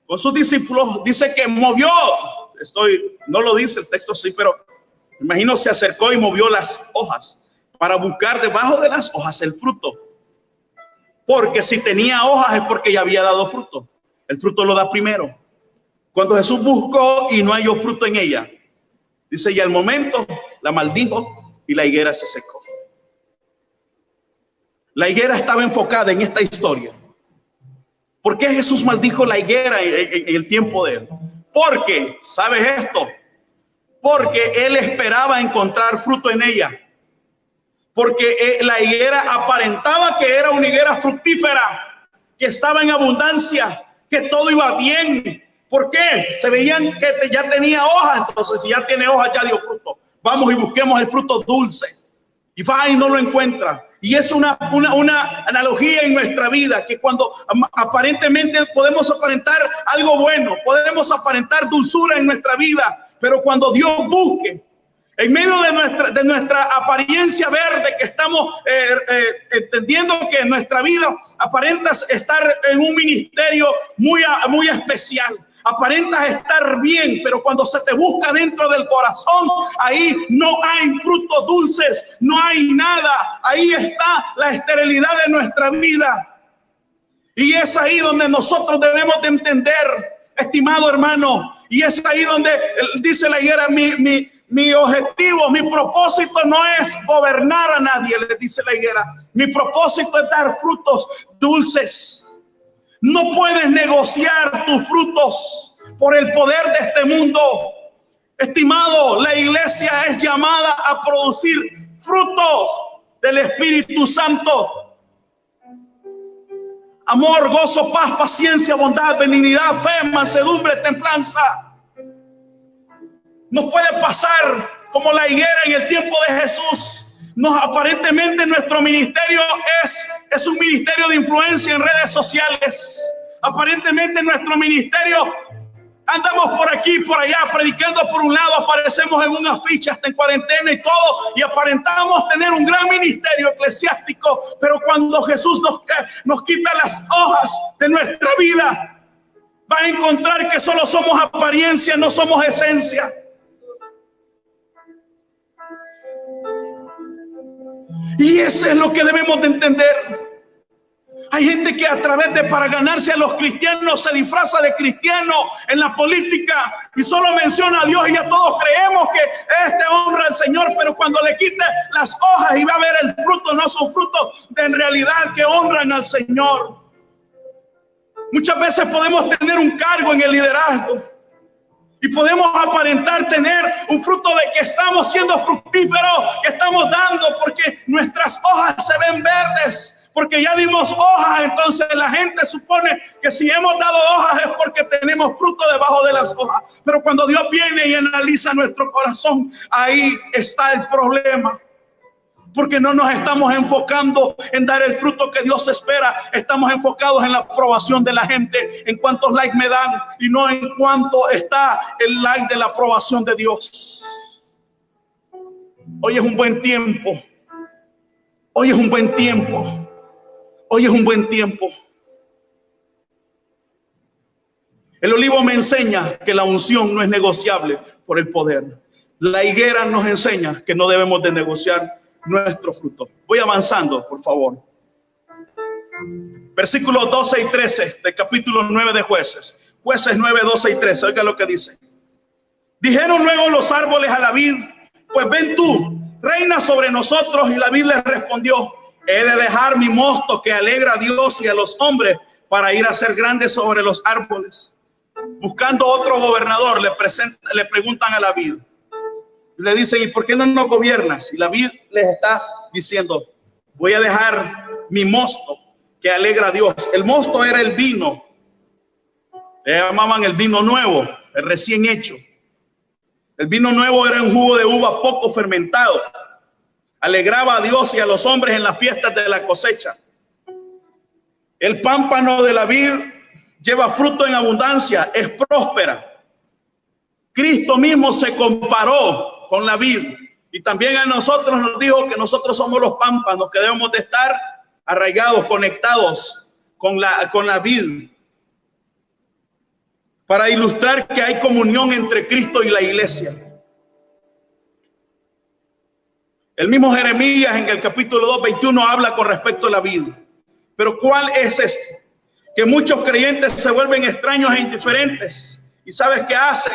con sus discípulos, dice que movió, no lo dice el texto así, pero imagino se acercó y movió las hojas para buscar debajo de las hojas el fruto. Porque si tenía hojas es porque ya había dado fruto. El fruto lo da primero. Cuando Jesús buscó y no halló fruto en ella, dice, y al momento la maldijo y la higuera se secó. La higuera estaba enfocada en esta historia. ¿Por qué Jesús maldijo la higuera en el tiempo de él? Porque, ¿sabes esto? Porque él esperaba encontrar fruto en ella. Porque la higuera aparentaba que era una higuera fructífera, que estaba en abundancia, que todo iba bien. ¿Por qué? Se veían que ya tenía hojas. Entonces, si ya tiene hojas, ya dio fruto. Vamos y busquemos el fruto dulce. Y va y no lo encuentra. Y es una analogía en nuestra vida, que cuando aparentemente podemos aparentar algo bueno, podemos aparentar dulzura en nuestra vida, pero cuando Dios busque, en medio de nuestra apariencia verde, que estamos entendiendo que en nuestra vida aparentas estar en un ministerio muy especial, aparentas estar bien, pero cuando se te busca dentro del corazón, ahí no hay frutos dulces, no hay nada. Ahí está la esterilidad de nuestra vida. Y es ahí donde nosotros debemos de entender, estimado hermano, y es ahí donde dice la higuera, mi objetivo, mi propósito no es gobernar a nadie, le dice la higuera. Mi propósito es dar frutos dulces. No puedes negociar tus frutos por el poder de este mundo. Estimado, la iglesia es llamada a producir frutos del Espíritu Santo. Amor, gozo, paz, paciencia, bondad, benignidad, fe, mansedumbre, templanza. No puede pasar como la higuera en el tiempo de Jesús. Aparentemente nuestro ministerio es un ministerio de influencia en redes sociales. Aparentemente nuestro ministerio, andamos por aquí y por allá predicando por un lado, aparecemos en un afiche hasta en cuarentena y todo, y aparentamos tener un gran ministerio eclesiástico, pero cuando Jesús nos quita las hojas de nuestra vida, va a encontrar que solo somos apariencia, no somos esencia. Y eso es lo que debemos de entender. Hay gente que para ganarse a los cristianos se disfraza de cristiano en la política y solo menciona a Dios, y ya todos creemos que este honra al Señor, pero cuando le quite las hojas y va a ver el fruto, no son frutos de en realidad que honran al Señor. Muchas veces podemos tener un cargo en el liderazgo y podemos aparentar tener un fruto de que estamos siendo fructíferos, que estamos dando, porque nuestras hojas se ven verdes, porque ya dimos hojas. Entonces la gente supone que si hemos dado hojas es porque tenemos fruto debajo de las hojas. Pero cuando Dios viene y analiza nuestro corazón, ahí está el problema. Porque no nos estamos enfocando en dar el fruto que Dios espera. Estamos enfocados en la aprobación de la gente, en cuántos likes me dan, y no en cuánto está el like de la aprobación de Dios. Hoy es un buen tiempo. Hoy es un buen tiempo. Hoy es un buen tiempo. El olivo me enseña que la unción no es negociable por el poder. La higuera nos enseña que no debemos de negociar nuestro fruto. Voy avanzando, por favor. Versículos 12 y 13 del capítulo 9 de Jueces. Jueces 9, 12 y 13. Oiga lo que dice. Dijeron luego los árboles a la vid: pues ven tú, reina sobre nosotros. Y la vid les respondió: he de dejar mi mosto que alegra a Dios y a los hombres para ir a ser grande sobre los árboles. Buscando otro gobernador, le preguntan a la vid. Le dicen: ¿y por qué no nos gobiernas? Y la vid les está diciendo: voy a dejar mi mosto que alegra a Dios. El mosto era el vino. Le llamaban el vino nuevo, el recién hecho. El vino nuevo era un jugo de uva poco fermentado. Alegraba a Dios y a los hombres en las fiestas de la cosecha. El pámpano de la vid lleva fruto en abundancia, es próspera. Cristo mismo se comparó con la vid y también a nosotros nos dijo que nosotros somos los pámpanos, que debemos de estar arraigados, conectados con la vid, para ilustrar que hay comunión entre Cristo y la iglesia. El mismo Jeremías en el capítulo 2:21 habla con respecto a la vid. Pero ¿cuál es esto? Que muchos creyentes se vuelven extraños e indiferentes. ¿Y sabes qué hacen?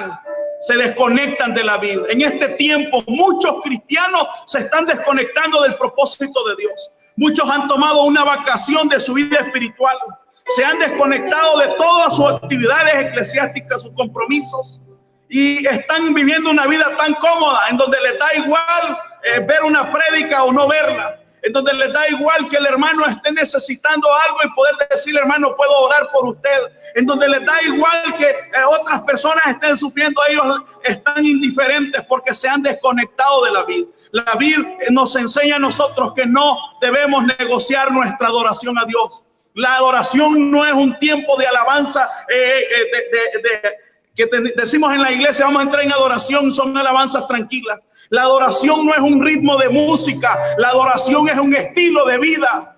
Se desconectan de la vid. En este tiempo muchos cristianos se están desconectando del propósito de Dios. Muchos han tomado una vacación de su vida espiritual. Se han desconectado de todas sus actividades eclesiásticas, sus compromisos. Y están viviendo una vida tan cómoda en donde les da igual ver una prédica o no verla. En donde les da igual que el hermano esté necesitando algo y poder decirle, hermano, puedo orar por usted. En donde les da igual que otras personas estén sufriendo, ellos están indiferentes porque se han desconectado de la vid. La vid nos enseña a nosotros que no debemos negociar nuestra adoración a Dios. La adoración no es un tiempo de alabanza que decimos en la iglesia, vamos a entrar en adoración, son alabanzas tranquilas. La adoración no es un ritmo de música, la adoración es un estilo de vida.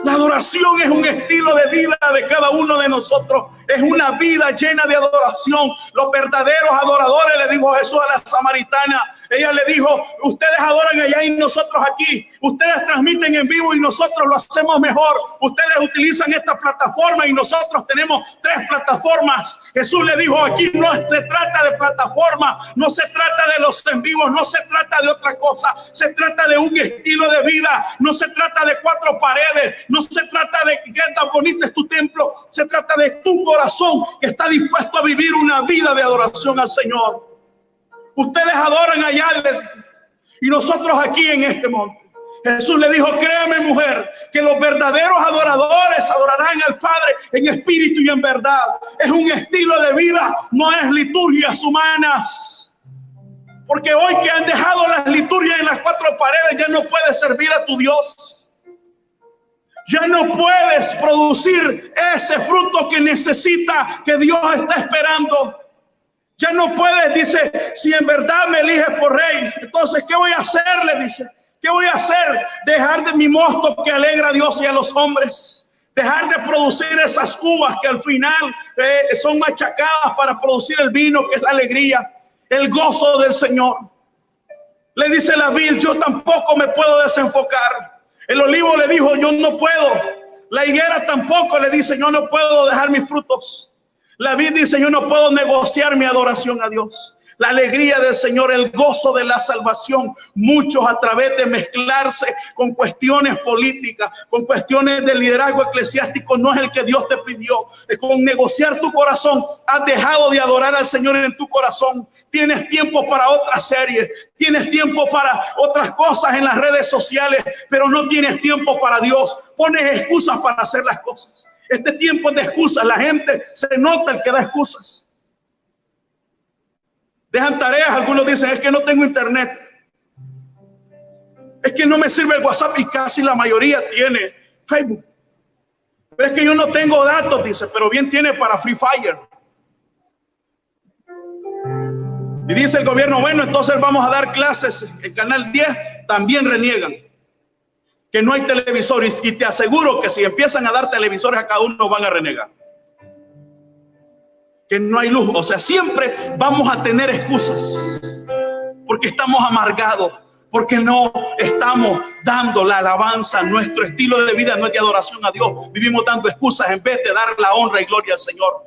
La adoración es un estilo de vida de cada uno de nosotros. Es una vida llena de adoración. Los verdaderos adoradores, le dijo Jesús a la samaritana. Ella le dijo, ustedes adoran allá y nosotros aquí. Ustedes transmiten en vivo y nosotros lo hacemos mejor. Ustedes utilizan esta plataforma y nosotros tenemos 3 plataformas. Jesús le dijo, aquí no se trata de plataforma, no se trata de los en vivos, no se trata de otra cosa. Se trata de un estilo de vida. No se trata de 4 paredes. No se trata de que tan bonito es tu templo. Se trata de tu corazón que está dispuesto a vivir una vida de adoración al Señor. Ustedes adoran allá y nosotros aquí en este monte. Jesús le dijo, créame mujer, que los verdaderos adoradores adorarán al Padre en espíritu y en verdad. Es un estilo de vida, no es liturgias humanas. Porque hoy que han dejado las liturgias en las 4 paredes, ya no puedes servir a tu Dios. Ya no puedes producir ese fruto que necesita, que Dios está esperando. Ya no puedes, dice, si en verdad me eliges por rey, entonces, ¿qué voy a hacer? Le dice, ¿qué voy a hacer? Dejar de mi mosto que alegra a Dios y a los hombres. Dejar de producir esas uvas que al final son machacadas para producir el vino, que es la alegría, el gozo del Señor. Le dice la vid, yo tampoco me puedo desenfocar. El olivo le dijo, yo no puedo. La higuera tampoco, le dice, yo no puedo dejar mis frutos. La vid dice, yo no puedo negociar mi adoración a Dios. La alegría del Señor, el gozo de la salvación. Muchos a través de mezclarse con cuestiones políticas, con cuestiones de liderazgo eclesiástico, no es el que Dios te pidió. Con negociar tu corazón, has dejado de adorar al Señor en tu corazón. Tienes tiempo para otras series, tienes tiempo para otras cosas en las redes sociales, pero no tienes tiempo para Dios. Pones excusas para hacer las cosas. Este tiempo es de excusas. La gente se nota el que da excusas. Dejan tareas, algunos dicen, es que no tengo internet. Es que no me sirve el WhatsApp y casi la mayoría tiene Facebook. Pero es que yo no tengo datos, dice, pero bien tiene para Free Fire. Y dice el gobierno, bueno, entonces vamos a dar clases en Canal 10, también reniegan que no hay televisores. Y te aseguro que si empiezan a dar televisores a cada uno van a renegar. Que no hay luz, o sea, siempre vamos a tener excusas, porque estamos amargados, porque no estamos dando la alabanza. Nuestro estilo de vida no es de adoración a Dios, vivimos dando excusas en vez de dar la honra y gloria al Señor.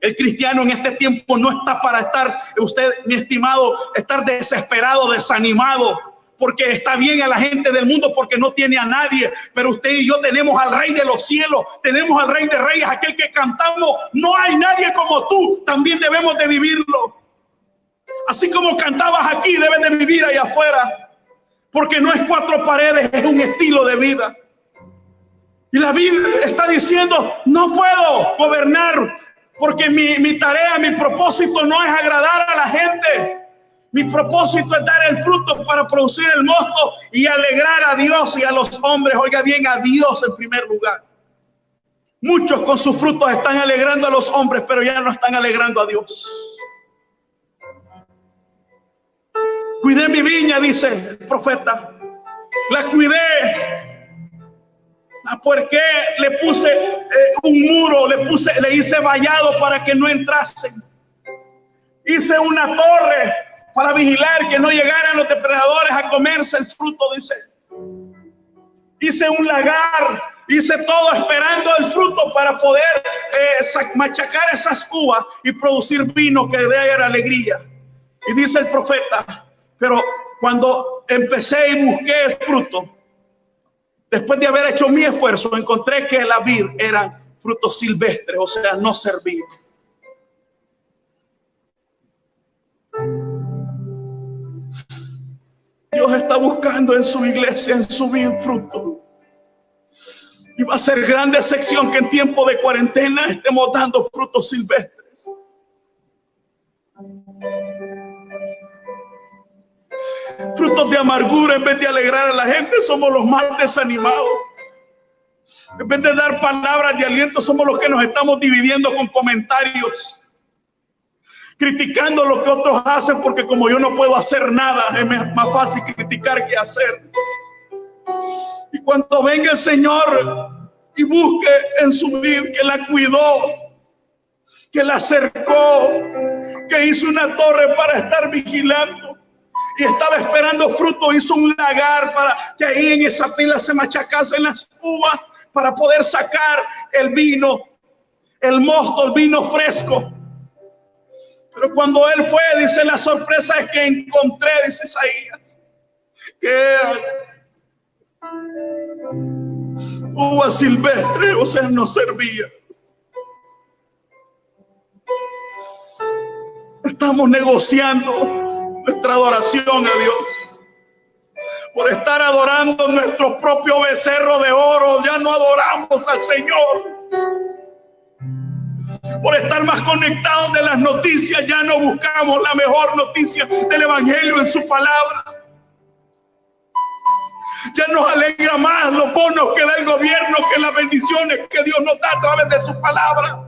El cristiano en este tiempo no está para estar, usted, mi estimado, estar desesperado, desanimado, porque está bien a la gente del mundo, porque no tiene a nadie, pero usted y yo tenemos al Rey de los cielos, tenemos al Rey de Reyes, aquel que cantamos, no hay nadie como tú, también debemos de vivirlo. Así como cantabas aquí, debes de vivir allá afuera, porque no es cuatro paredes, es un estilo de vida. Y la Biblia está diciendo, no puedo gobernar porque mi tarea, mi propósito no es agradar a la gente. Mi propósito es dar el fruto para producir el mosto y alegrar a Dios y a los hombres. Oiga bien, a Dios en primer lugar. Muchos con sus frutos están alegrando a los hombres, pero ya no están alegrando a Dios. Cuidé mi viña, dice el profeta. La cuidé. Porque le puse un muro, le hice vallado para que no entrasen. Hice una torre para vigilar que no llegaran los depredadores a comerse el fruto, dice. Hice un lagar, hice todo esperando el fruto para poder machacar esas uvas y producir vino que dé alegría. Y dice el profeta, pero cuando empecé y busqué el fruto, después de haber hecho mi esfuerzo, encontré que la vid eran frutos silvestres, o sea, no servían. Dios está buscando en su iglesia, en su vida, fruto. Y va a ser gran decepción que en tiempo de cuarentena estemos dando frutos silvestres. Frutos de amargura, en vez de alegrar a la gente, somos los más desanimados. En vez de dar palabras de aliento, somos los que nos estamos dividiendo con comentarios, criticando lo que otros hacen, porque como yo no puedo hacer nada, es más fácil criticar que hacer. Y cuando venga el Señor y busque en su vida, que la cuidó, que la cercó, que hizo una torre para estar vigilando y estaba esperando fruto, hizo un lagar para que ahí en esa pila se machacasen las uvas para poder sacar el vino, el mosto, el vino fresco. Pero cuando él fue, dice, la sorpresa es que encontré, dice Isaías, que era uva silvestre, o sea, no servía. Estamos negociando nuestra adoración a Dios. Por estar adorando nuestro propio becerro de oro, ya no adoramos al Señor. Por estar más conectados de las noticias, ya no buscamos la mejor noticia del Evangelio en su palabra. Ya nos alegra más los bonos que da el gobierno que las bendiciones que Dios nos da a través de su palabra.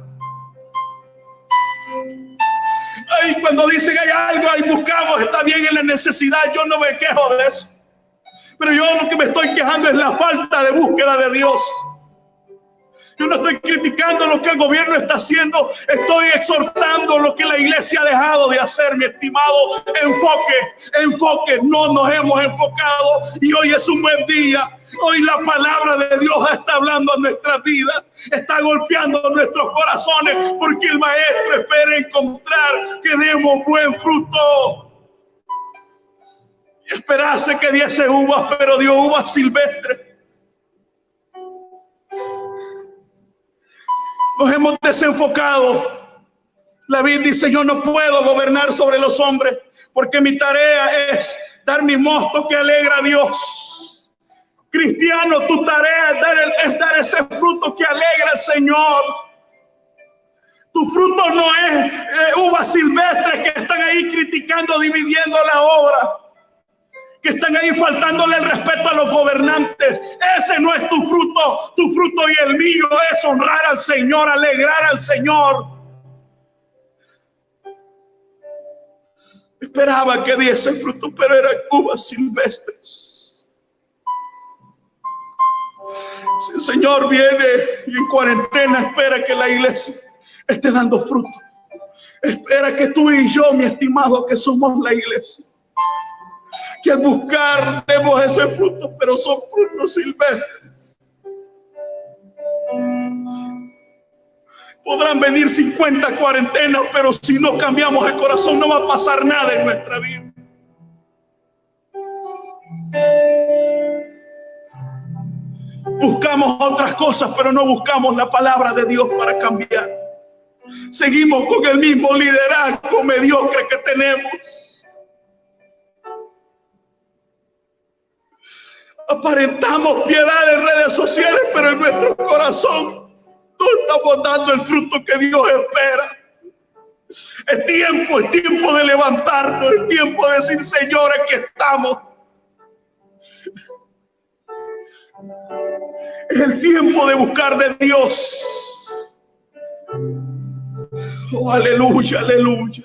Ay, cuando dicen hay algo, ahí buscamos, está bien en la necesidad, yo no me quejo de eso. Pero yo lo que me estoy quejando es la falta de búsqueda de Dios. Yo no estoy criticando lo que el gobierno está haciendo, estoy exhortando lo que la iglesia ha dejado de hacer, mi estimado. Enfoque, no nos hemos enfocado y hoy es un buen día. Hoy la palabra de Dios está hablando a nuestras vidas, está golpeando nuestros corazones, porque el maestro espera encontrar que demos buen fruto. Y esperase que diese uvas, pero dio uvas silvestres. Nos hemos desenfocado. La Biblia dice, yo no puedo gobernar sobre los hombres, porque mi tarea es dar mi mosto que alegra a Dios. Cristiano, tu tarea es dar ese fruto que alegra al Señor. Tu fruto no es uvas silvestres que están ahí criticando, dividiendo la obra, que están ahí faltándole el respeto a los gobernantes. Ese no es tu fruto. Tu fruto y el mío es honrar al Señor, alegrar al Señor. Esperaba que diese fruto, pero eran uvas silvestres. Si el Señor viene y en cuarentena, espera que la iglesia esté dando fruto. Espera que tú y yo, mi estimado, que somos la iglesia, que al buscar vemos ese fruto, pero son frutos silvestres. Podrán venir 50 cuarentenas, pero si no cambiamos el corazón no va a pasar nada en nuestra vida. Buscamos otras cosas, pero no buscamos la palabra de Dios para cambiar. Seguimos con el mismo liderazgo mediocre que tenemos. Aparentamos piedad en redes sociales, pero en nuestro corazón no estamos dando el fruto que Dios espera. Es tiempo de levantarnos, es tiempo de decir: Señor, aquí estamos. Es el tiempo de buscar de Dios. Oh, aleluya, aleluya.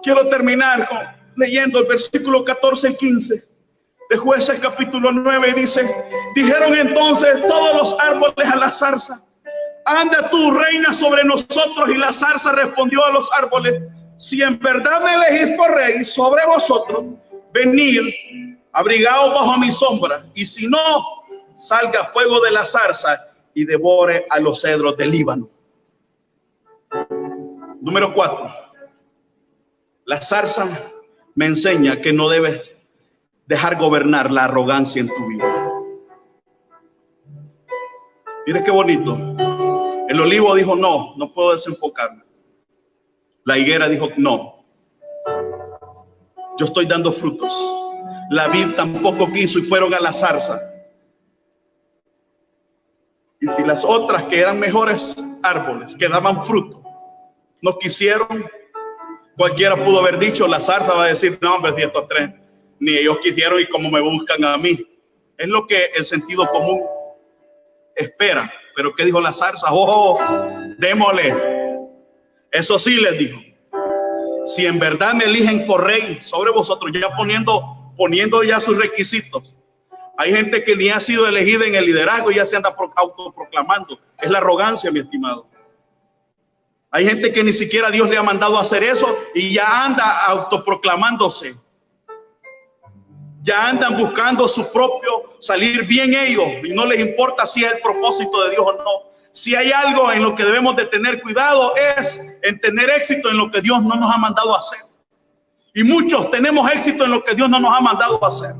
Quiero terminar leyendo el versículo 14 y 15 de Jueces capítulo 9, y dice: dijeron entonces todos los árboles a la zarza: anda tú, reina sobre nosotros. Y la zarza respondió a los árboles: si en verdad me elegís por rey sobre vosotros, venid, abrigaos bajo mi sombra, y si no, salga fuego de la zarza y devore a los cedros del Líbano. Número 4. La zarza me enseña que no debes dejar gobernar la arrogancia en tu vida. Mire qué bonito. El olivo dijo: no puedo desenfocarme. La higuera dijo: no, yo estoy dando frutos. La vid tampoco quiso y fueron a la zarza. Y si las otras, que eran mejores árboles, que daban fruto, no quisieron, cualquiera pudo haber dicho: la zarza va a decir: no, hombre, de estos tres, ni ellos quisieron y como me buscan a mí. Es lo que el sentido común espera. Pero ¿qué dijo la zarza? ¡Oh, démosle! Eso sí les dijo: si en verdad me eligen por rey sobre vosotros, ya poniendo ya sus requisitos. Hay gente que ni ha sido elegida en el liderazgo y ya se anda autoproclamando. Es la arrogancia, mi estimado. Hay gente que ni siquiera Dios le ha mandado a hacer eso y ya anda autoproclamándose. Ya andan buscando su propio salir bien ellos y no les importa si es el propósito de Dios o no. Si hay algo en lo que debemos de tener cuidado, es en tener éxito en lo que Dios no nos ha mandado a hacer. Y muchos tenemos éxito en lo que Dios no nos ha mandado a hacer.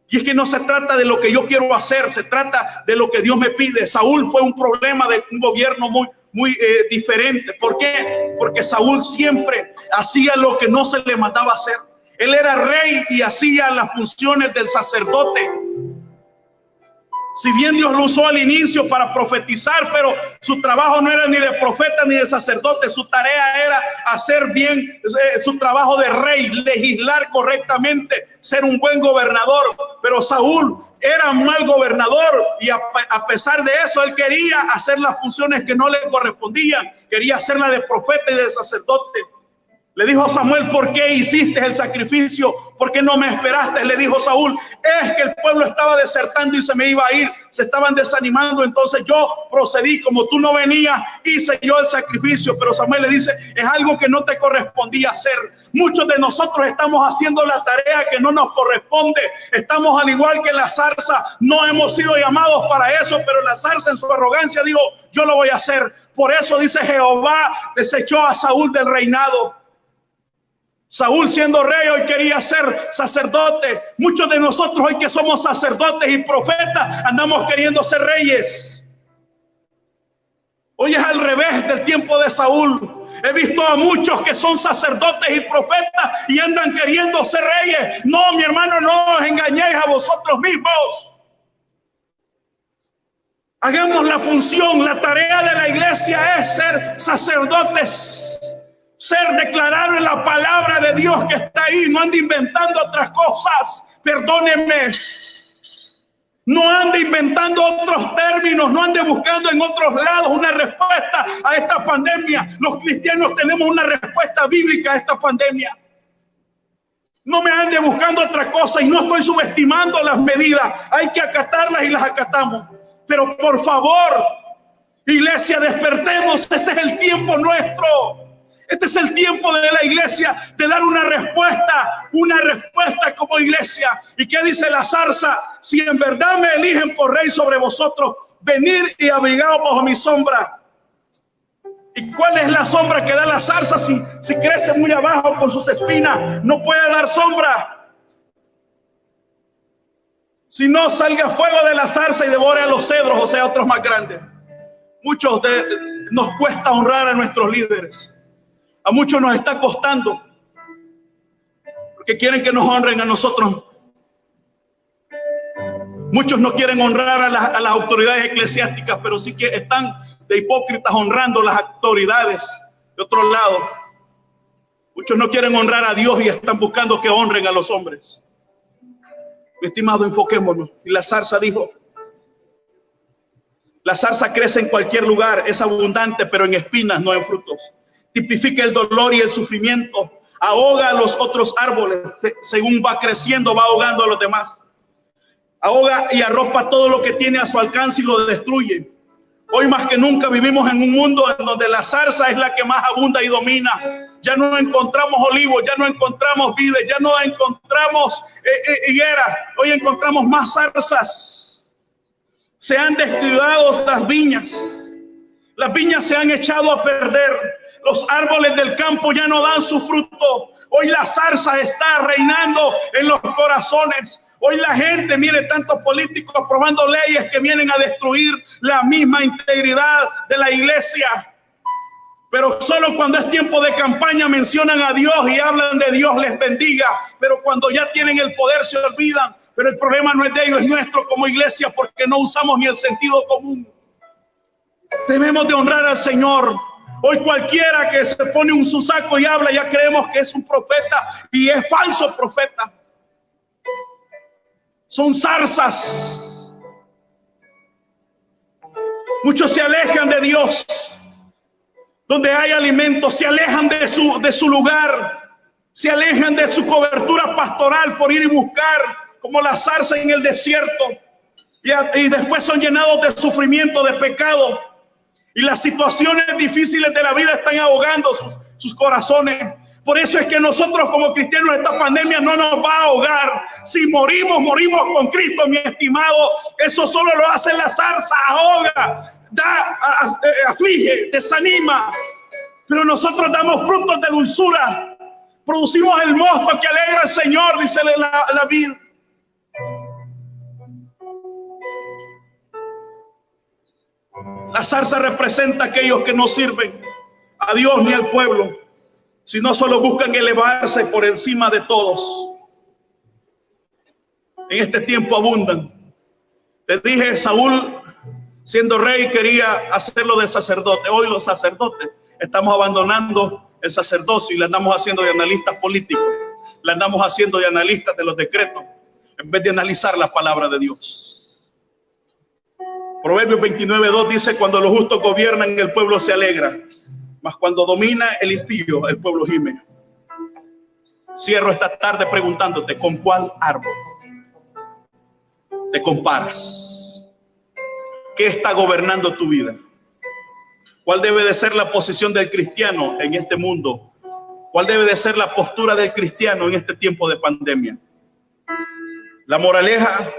Y es que no se trata de lo que yo quiero hacer, se trata de lo que Dios me pide. Saúl fue un problema de un gobierno muy diferente. ¿Por qué? Porque Saúl siempre hacía lo que no se le mandaba hacer. Él era rey y hacía las funciones del sacerdote. Si bien Dios lo usó al inicio para profetizar, pero su trabajo no era ni de profeta ni de sacerdote. Su tarea era hacer bien su trabajo de rey, legislar correctamente, ser un buen gobernador. Pero Saúl era un mal gobernador y a pesar de eso, él quería hacer las funciones que no le correspondían. Quería hacerla de profeta y de sacerdote. Le dijo a Samuel: ¿por qué hiciste el sacrificio? ¿Por qué no me esperaste? Le dijo Saúl: es que el pueblo estaba desertando y se me iba a ir. Se estaban desanimando, entonces yo procedí. Como tú no venías, hice yo el sacrificio. Pero Samuel le dice: es algo que no te correspondía hacer. Muchos de nosotros estamos haciendo la tarea que no nos corresponde. Estamos al igual que la zarza. No hemos sido llamados para eso, pero la zarza en su arrogancia dijo: yo lo voy a hacer. Por eso dice: Jehová desechó a Saúl del reinado. Saúl, siendo rey, hoy quería ser sacerdote. Muchos de nosotros hoy que somos sacerdotes y profetas andamos queriendo ser reyes. Hoy es al revés del tiempo de Saúl. He visto a muchos que son sacerdotes y profetas y andan queriendo ser reyes. No, mi hermano, no os engañéis a vosotros mismos. Hagamos la función, la tarea de la iglesia es ser sacerdotes. Declarar en la palabra de Dios que está ahí. No ande inventando otras cosas. Perdónenme. No ande inventando otros términos. No ande buscando en otros lados una respuesta a esta pandemia. Los cristianos tenemos una respuesta bíblica a esta pandemia. No me ande buscando otra cosa y no estoy subestimando las medidas. Hay que acatarlas y las acatamos. Pero por favor, iglesia, despertemos. Este es el tiempo nuestro. Este es el tiempo de la iglesia de dar una respuesta como iglesia. ¿Y qué dice la zarza? Si en verdad me eligen por rey sobre vosotros, venid y abrigaos bajo mi sombra. ¿Y cuál es la sombra que da la zarza? Si crece muy abajo con sus espinas, no puede dar sombra. Si no, salga fuego de la zarza y devore a los cedros, o sea, otros más grandes. Muchos nos cuesta honrar a nuestros líderes. A muchos nos está costando porque quieren que nos honren a nosotros. Muchos no quieren honrar a las autoridades eclesiásticas, pero sí que están de hipócritas honrando las autoridades de otro lado. Muchos no quieren honrar a Dios y están buscando que honren a los hombres. Mi estimado, enfoquémonos. Y la zarza dijo: la zarza crece en cualquier lugar, es abundante, pero en espinas, no en frutos. Tipifica el dolor y el sufrimiento. Ahoga a los otros árboles. Según va creciendo, va ahogando a los demás. Ahoga y arropa todo lo que tiene a su alcance y lo destruye. Hoy más que nunca vivimos en un mundo en donde la zarza es la que más abunda y domina. Ya no encontramos olivos, ya no encontramos vides, ya no encontramos higueras. Hoy encontramos más zarzas. Se han descuidado las viñas. Las viñas se han echado a perder. Los árboles del campo ya no dan su fruto. Hoy la zarza está reinando en los corazones. Hoy la gente, mire, tantos políticos aprobando leyes que vienen a destruir la misma integridad de la iglesia. Pero solo cuando es tiempo de campaña mencionan a Dios y hablan de Dios les bendiga. Pero cuando ya tienen el poder se olvidan. Pero el problema no es de ellos, es nuestro como iglesia, porque no usamos ni el sentido común. Debemos de honrar al Señor. Hoy cualquiera que se pone un saco y habla, ya creemos que es un profeta y es falso profeta. Son zarzas. Muchos se alejan de Dios. Donde hay alimento, se alejan de su lugar. Se alejan de su cobertura pastoral por ir y buscar, como la zarza en el desierto. Y después son llenados de sufrimiento, de pecado. Y las situaciones difíciles de la vida están ahogando sus corazones. Por eso es que nosotros como cristianos esta pandemia no nos va a ahogar. Si morimos, morimos con Cristo, mi estimado. Eso solo lo hace la zarza, ahoga, aflige, desanima. Pero nosotros damos frutos de dulzura. Producimos el mosto que alegra al Señor, dice la vid. La zarza representa a aquellos que no sirven a Dios ni al pueblo, sino solo buscan elevarse por encima de todos. En este tiempo abundan. Les dije, Saúl, siendo rey, quería hacerlo de sacerdote. Hoy los sacerdotes estamos abandonando el sacerdocio y le andamos haciendo de analistas políticos. Le andamos haciendo de analistas de los decretos, en vez de analizar la palabra de Dios. Proverbios 29:2 dice: cuando los justos gobiernan, el pueblo se alegra, mas cuando domina el impío, el pueblo gime. Cierro esta tarde preguntándote: ¿con cuál árbol te comparas? ¿Qué está gobernando tu vida? ¿Cuál debe de ser la posición del cristiano en este mundo? ¿Cuál debe de ser la postura del cristiano en este tiempo de pandemia? La moraleja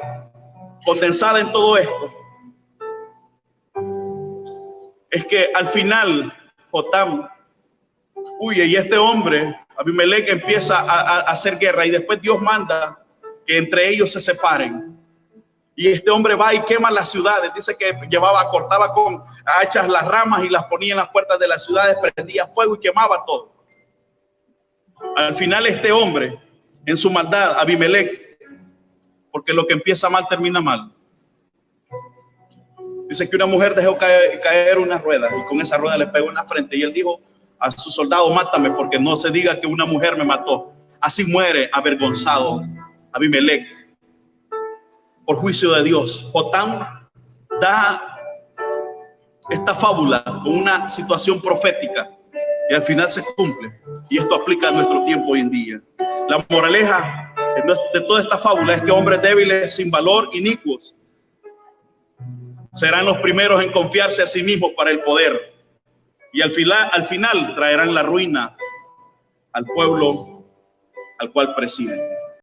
condensada en todo esto es que al final Jotam huye y este hombre, Abimelech, empieza a hacer guerra y después Dios manda que entre ellos se separen. Y este hombre va y quema las ciudades. Dice que cortaba con hachas las ramas y las ponía en las puertas de las ciudades, prendía fuego y quemaba todo. Al final este hombre, en su maldad, Abimelech, porque lo que empieza mal termina mal. Dice que una mujer dejó caer una rueda y con esa rueda le pegó en la frente. Y él dijo a su soldado: mátame, porque no se diga que una mujer me mató. Así muere avergonzado Abimelech por juicio de Dios. Jotam da esta fábula con una situación profética y al final se cumple. Y esto aplica a nuestro tiempo hoy en día. La moraleja de toda esta fábula es que hombres débiles, sin valor, inicuos, serán los primeros en confiarse a sí mismos para el poder. Y al final traerán la ruina al pueblo al cual presiden.